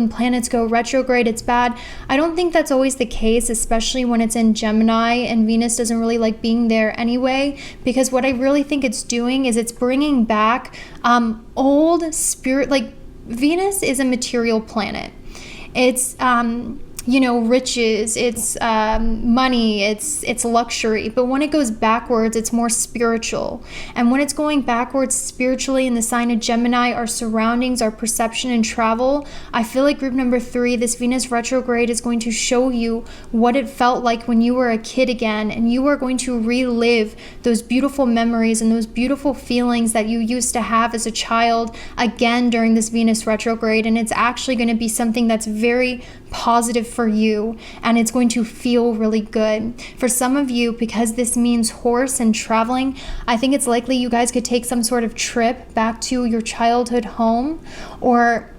planets go retrograde, it's bad. I don't think that's always the case, especially when it's in Gemini and Venus doesn't really like being there anyway, because what I really think it's doing is it's bringing back old spirit. Like, Venus is a material planet. It's riches, it's money, it's luxury. But when it goes backwards, it's more spiritual. And when it's going backwards spiritually in the sign of Gemini, our surroundings, our perception and travel, I feel like group number 3, this Venus retrograde is going to show you what it felt like when you were a kid again, and you are going to relive those beautiful memories and those beautiful feelings that you used to have as a child again during this Venus retrograde. And it's actually going to be something that's very positive for you, and it's going to feel really good. For some of you, because this means horse and traveling, I think it's likely you guys could take some sort of trip back to your childhood home, or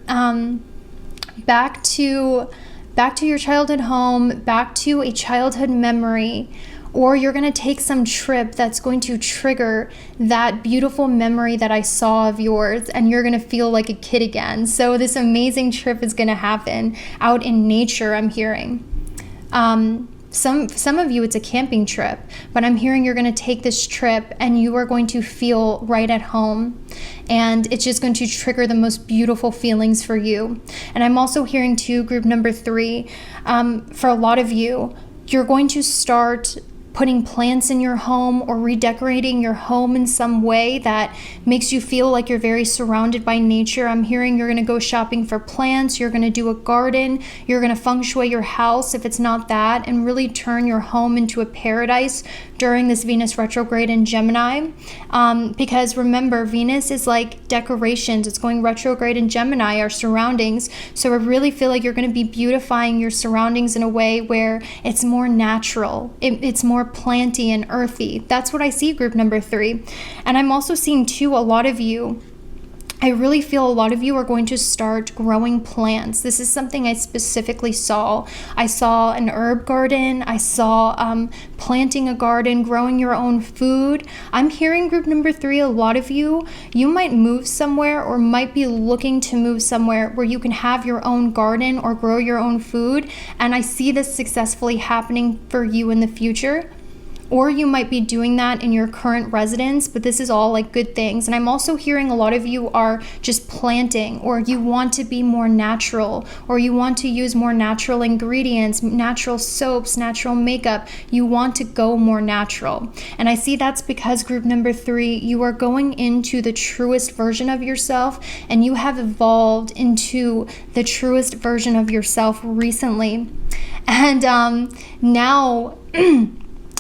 back to your childhood home, back to a childhood memory. Or you're going to take some trip that's going to trigger that beautiful memory that I saw of yours, and you're going to feel like a kid again. So this amazing trip is going to happen out in nature, I'm hearing. Some of you, it's a camping trip, but I'm hearing you're going to take this trip and you are going to feel right at home, and it's just going to trigger the most beautiful feelings for you. And I'm also hearing too, group number 3, for a lot of you, you're going to start putting plants in your home or redecorating your home in some way that makes you feel like you're very surrounded by nature. I'm hearing you're going to go shopping for plants, you're going to do a garden, you're going to feng shui your house if it's not that, and really turn your home into a paradise during this Venus retrograde in Gemini. Because remember, Venus is like decorations. It's going retrograde in Gemini, our surroundings. So I really feel like you're going to be beautifying your surroundings in a way where it's more natural. It's more planty and earthy. That's what I see, group number 3. And I'm also seeing too, a lot of you, I really feel a lot of you are going to start growing plants. This is something I specifically saw. I saw an herb garden. I saw planting a garden, growing your own food. I'm hearing, group number 3, a lot of you might move somewhere or might be looking to move somewhere where you can have your own garden or grow your own food. And I see this successfully happening for you in the future. Or you might be doing that in your current residence, but this is all like good things. And I'm also hearing a lot of you are just planting, or you want to be more natural, or you want to use more natural ingredients, natural soaps, natural makeup. You want to go more natural. And I see that's because, group number 3, you are going into the truest version of yourself, and you have evolved into the truest version of yourself recently. And now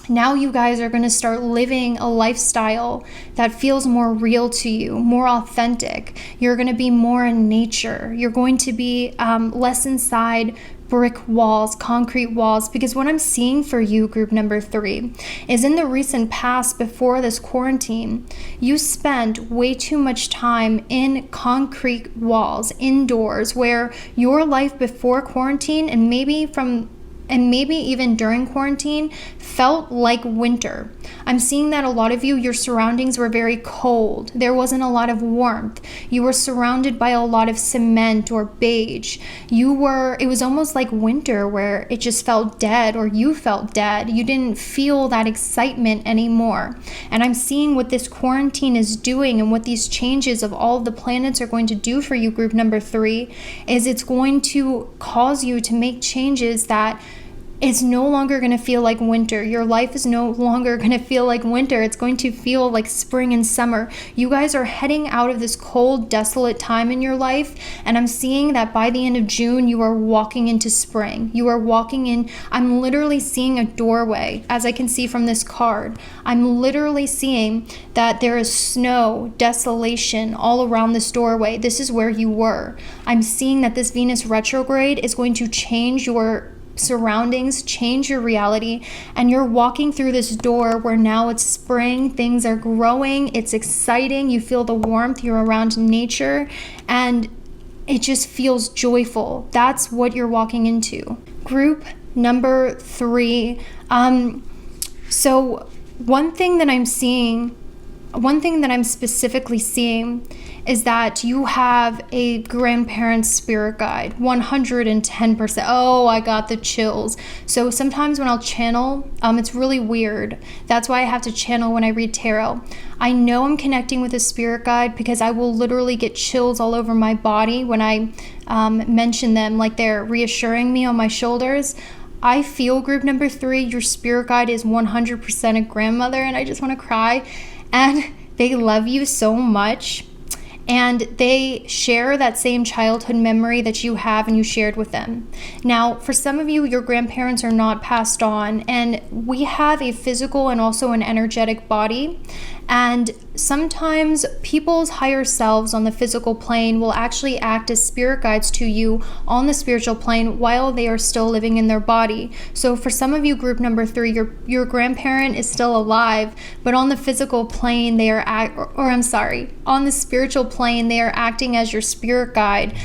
now you guys are going to start living a lifestyle that feels more real to you, more authentic. You're going to be more in nature. You're going to be less inside brick walls, concrete walls, because what I'm seeing for you, group number 3, is in the recent past, before this quarantine, you spent way too much time in concrete walls, indoors, where your life before quarantine and maybe even during quarantine felt like winter. I'm seeing that a lot of you, your surroundings were very cold. There wasn't a lot of warmth. You were surrounded by a lot of cement or beige. It was almost like winter, where it just felt dead, or you felt dead. You didn't feel that excitement anymore. And I'm seeing what this quarantine is doing, and what these changes of all of the planets are going to do for you, group number 3, is it's going to cause you to make changes that it's no longer going to feel like winter. Your life is no longer going to feel like winter. It's going to feel like spring and summer. You guys are heading out of this cold, desolate time in your life, and I'm seeing that by the end of June, you are walking into spring. You are walking in, I'm literally seeing a doorway, as I can see from this card. I'm literally seeing that there is snow, desolation all around this doorway. This is where you were. I'm seeing that this Venus retrograde is going to change your surroundings, change your reality, and you're walking through this door where now it's spring, things are growing, it's exciting, you feel the warmth, you're around nature, and it just feels joyful. That's what you're walking into. Group number 3. So one thing that I'm specifically seeing is that you have a grandparent's spirit guide, 110%. Oh, I got the chills. So sometimes when I'll channel, it's really weird. That's why I have to channel when I read tarot. I know I'm connecting with a spirit guide because I will literally get chills all over my body when I mention them, like they're reassuring me on my shoulders. I feel, group number 3, your spirit guide is 100% a grandmother, and I just want to cry. And they love you so much, and they share that same childhood memory that you have and you shared with them. Now, for some of you, your grandparents are not passed on, and we have a physical and also an energetic body. And sometimes people's higher selves on the physical plane will actually act as spirit guides to you on the spiritual plane while they are still living in their body. So for some of you, group number 3, your grandparent is still alive, but on the physical plane, they are on the spiritual plane, they are acting as your spirit guide,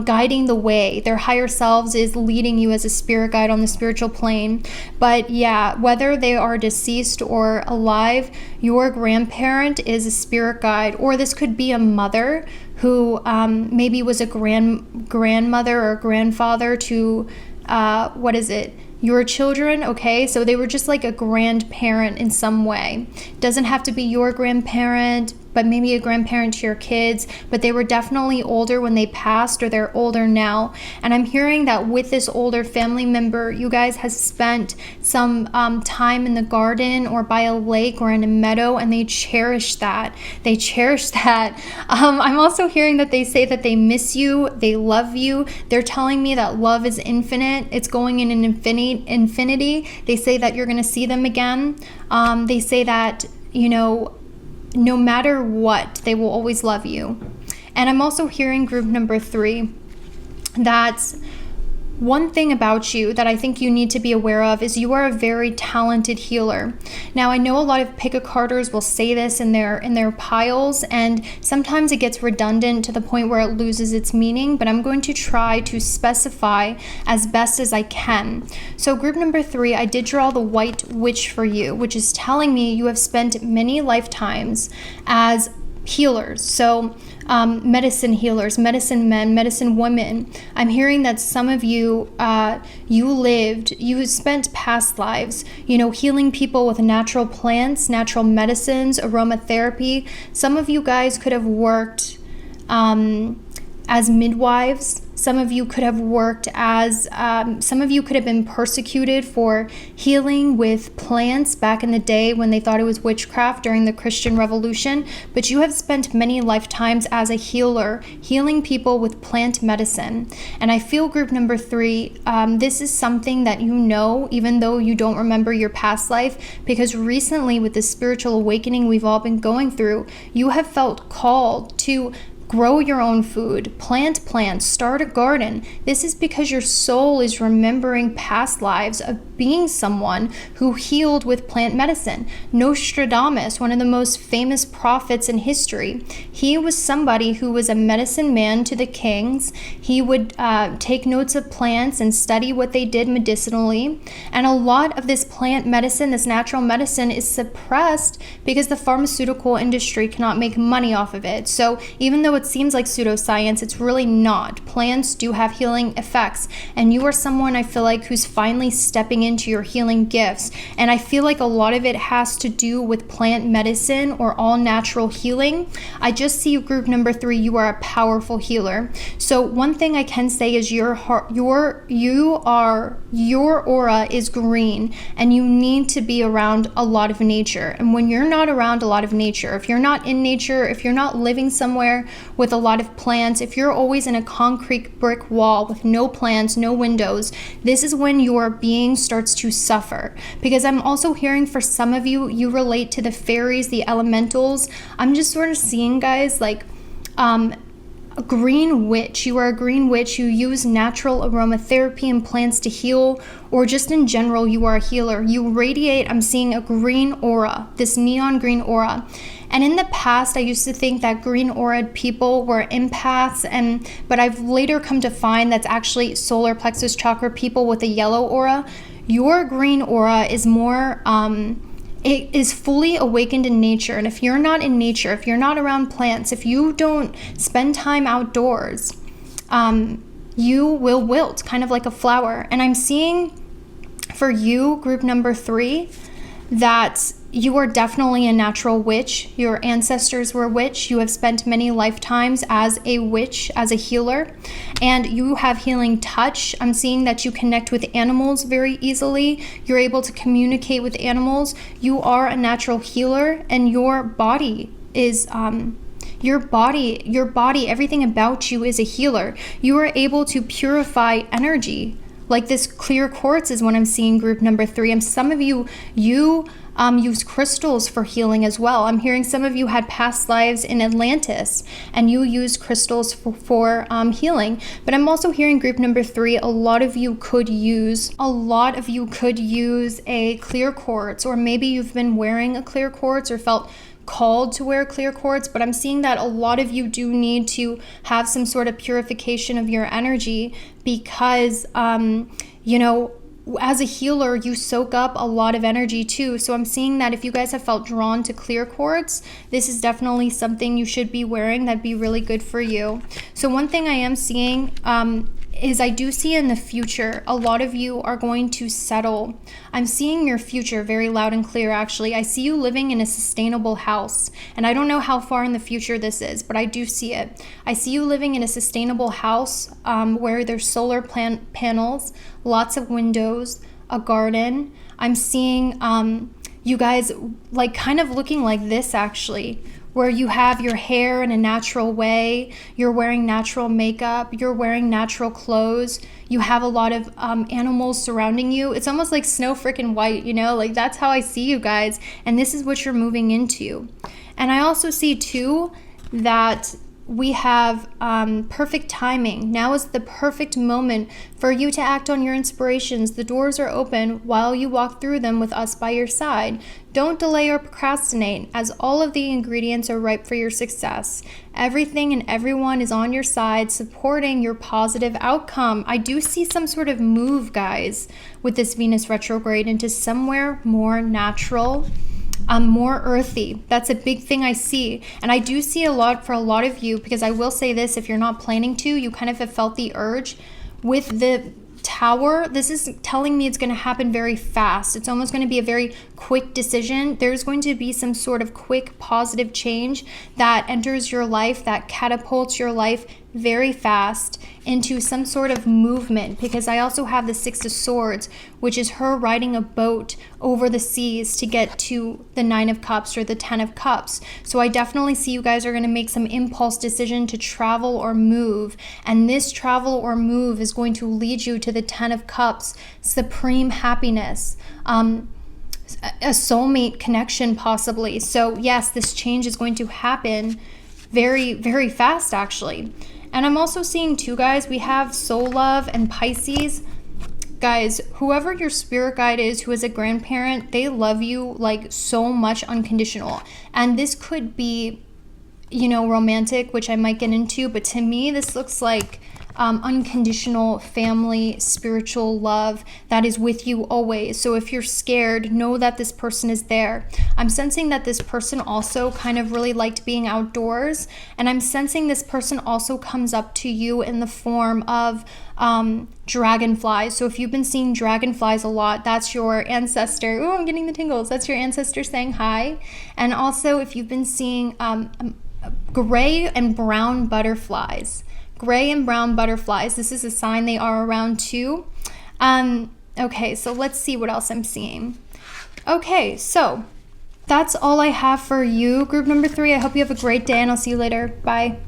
guiding the way. Their higher selves is leading you as a spirit guide on the spiritual plane. But yeah, whether they are deceased or alive, your grandparent is a spirit guide, or this could be a mother who maybe was a grandmother or grandfather to your children. Okay, so they were just like a grandparent in some way. Doesn't have to be your grandparent, but maybe a grandparent to your kids, but they were definitely older when they passed, or they're older now. And I'm hearing that with this older family member, you guys have spent some time in the garden or by a lake or in a meadow, and they cherish that. I'm also hearing that they say that they miss you, they love you. They're telling me that love is infinite. It's going in an infinity. They say that you're going to see them again. They say that, no matter what, they will always love you. And I'm also hearing, group number 3, that one thing about you that I think you need to be aware of is you are a very talented healer. Now, I know a lot of pick-a-carters will say this in their piles, and sometimes it gets redundant to the point where it loses its meaning, but I'm going to try to specify as best as I can. So group number 3, I did draw the White Witch for you, which is telling me you have spent many lifetimes as healers. So medicine healers, medicine men, medicine women. I'm hearing that some of you, you spent past lives, healing people with natural plants, natural medicines, aromatherapy. Some of you guys could have worked as midwives. Some of you could have worked as, some of you could have been persecuted for healing with plants back in the day when they thought it was witchcraft during the Christian Revolution. But you have spent many lifetimes as a healer, healing people with plant medicine. And I feel, group number 3, this is something that even though you don't remember your past life, because recently with the spiritual awakening we've all been going through, you have felt called to grow your own food, plant plants, start a garden. This is because your soul is remembering past lives of being someone who healed with plant medicine. Nostradamus, one of the most famous prophets in history, he was somebody who was a medicine man to the kings. He would take notes of plants and study what they did medicinally. And a lot of this plant medicine, this natural medicine, is suppressed because the pharmaceutical industry cannot make money off of it. So even though it seems like pseudoscience, it's really not. Plants do have healing effects, and you are someone, I feel like, who's finally stepping into your healing gifts. And I feel like a lot of it has to do with plant medicine or all natural healing. I just see, group number 3, you are a powerful healer. So one thing I can say is your aura is green, and you need to be around a lot of nature. And when you're not around a lot of nature, if you're not in nature, if you're not living somewhere with a lot of plants, if you're always in a concrete brick wall with no plants, no windows, this is when your being starts to suffer. Because I'm also hearing, for some of you, you relate to the fairies, the elementals. I'm just sort of seeing, guys, like a green witch. You are a green witch. You use natural aromatherapy and plants to heal, or just in general, you are a healer. You radiate, I'm seeing a green aura, this neon green aura. And in the past, I used to think that green auraed people were empaths, but I've later come to find that's actually solar plexus chakra people with a yellow aura. Your green aura is more it is fully awakened in nature. And if you're not in nature, if you're not around plants, if you don't spend time outdoors, you will wilt, kind of like a flower. And I'm seeing for you, group number 3, that you are definitely a natural witch. Your ancestors were witch. You have spent many lifetimes as a witch, as a healer, and you have healing touch. I'm seeing that you connect with animals very easily. You're able to communicate with animals. You are a natural healer, and your body is your body, everything about you is a healer. You are able to purify energy. Like this clear quartz is what I'm seeing, group number 3. And some of you use crystals for healing as well. I'm hearing some of you had past lives in Atlantis and you use crystals for healing. But I'm also hearing, group number 3, a lot of you could use a clear quartz, or maybe you've been wearing a clear quartz or felt called to wear clear quartz. But I'm seeing that a lot of you do need to have some sort of purification of your energy, because as a healer, you soak up a lot of energy too. So I'm seeing that if you guys have felt drawn to clear quartz, this is definitely something you should be wearing. That'd be really good for you. So one thing I am seeing is I do see in the future, a lot of you are going to settle. I'm seeing your future very loud and clear, actually. I see you living in a sustainable house. And I don't know how far in the future this is, but I do see it. I see you living in a sustainable house where there's solar panels, lots of windows, a garden. I'm seeing you guys like kind of looking like this, actually, where you have your hair in a natural way, you're wearing natural makeup, you're wearing natural clothes, you have a lot of animals surrounding you. It's almost like Snow Frickin' White, like that's how I see you guys, and this is what you're moving into. And I also see too that we have perfect timing. Now is the perfect moment for you to act on your inspirations. The doors are open while you walk through them with us by your side. Don't delay or procrastinate, as all of the ingredients are ripe for your success. Everything and everyone is on your side, supporting your positive outcome. I do see some sort of move, guys, with this Venus retrograde into somewhere more natural, more earthy. That's a big thing I see. And I do see a lot for a lot of you, because I will say this, if you're not planning to, you kind of have felt the urge with the Tower. This is telling me it's going to happen very fast. It's almost going to be a very quick decision. There's going to be some sort of quick positive change that enters your life, that catapults your life very fast into some sort of movement, because I also have the 6 of Swords, which is her riding a boat over the seas to get to the 9 of Cups or the 10 of Cups. So I definitely see you guys are going to make some impulse decision to travel or move, and this travel or move is going to lead you to the 10 of Cups, supreme happiness, a soulmate connection possibly. So yes, this change is going to happen very, very fast, actually. And I'm also seeing too, guys, we have Soul Love and Pisces. Guys, whoever your spirit guide is, who is a grandparent, they love you like so much, unconditional. And this could be, romantic, which I might get into, but to me, this looks like unconditional family, spiritual love that is with you always. So if you're scared, know that this person is there. I'm sensing that this person also kind of really liked being outdoors, and I'm sensing this person also comes up to you in the form of dragonflies. So if you've been seeing dragonflies a lot, that's your ancestor. Oh, I'm getting the tingles. That's your ancestor saying hi. And also if you've been seeing gray and brown butterflies, this is a sign they are around too. Okay, so let's see what else I'm seeing. Okay, so that's all I have for you, group number 3. I hope you have a great day, and I'll see you later. Bye.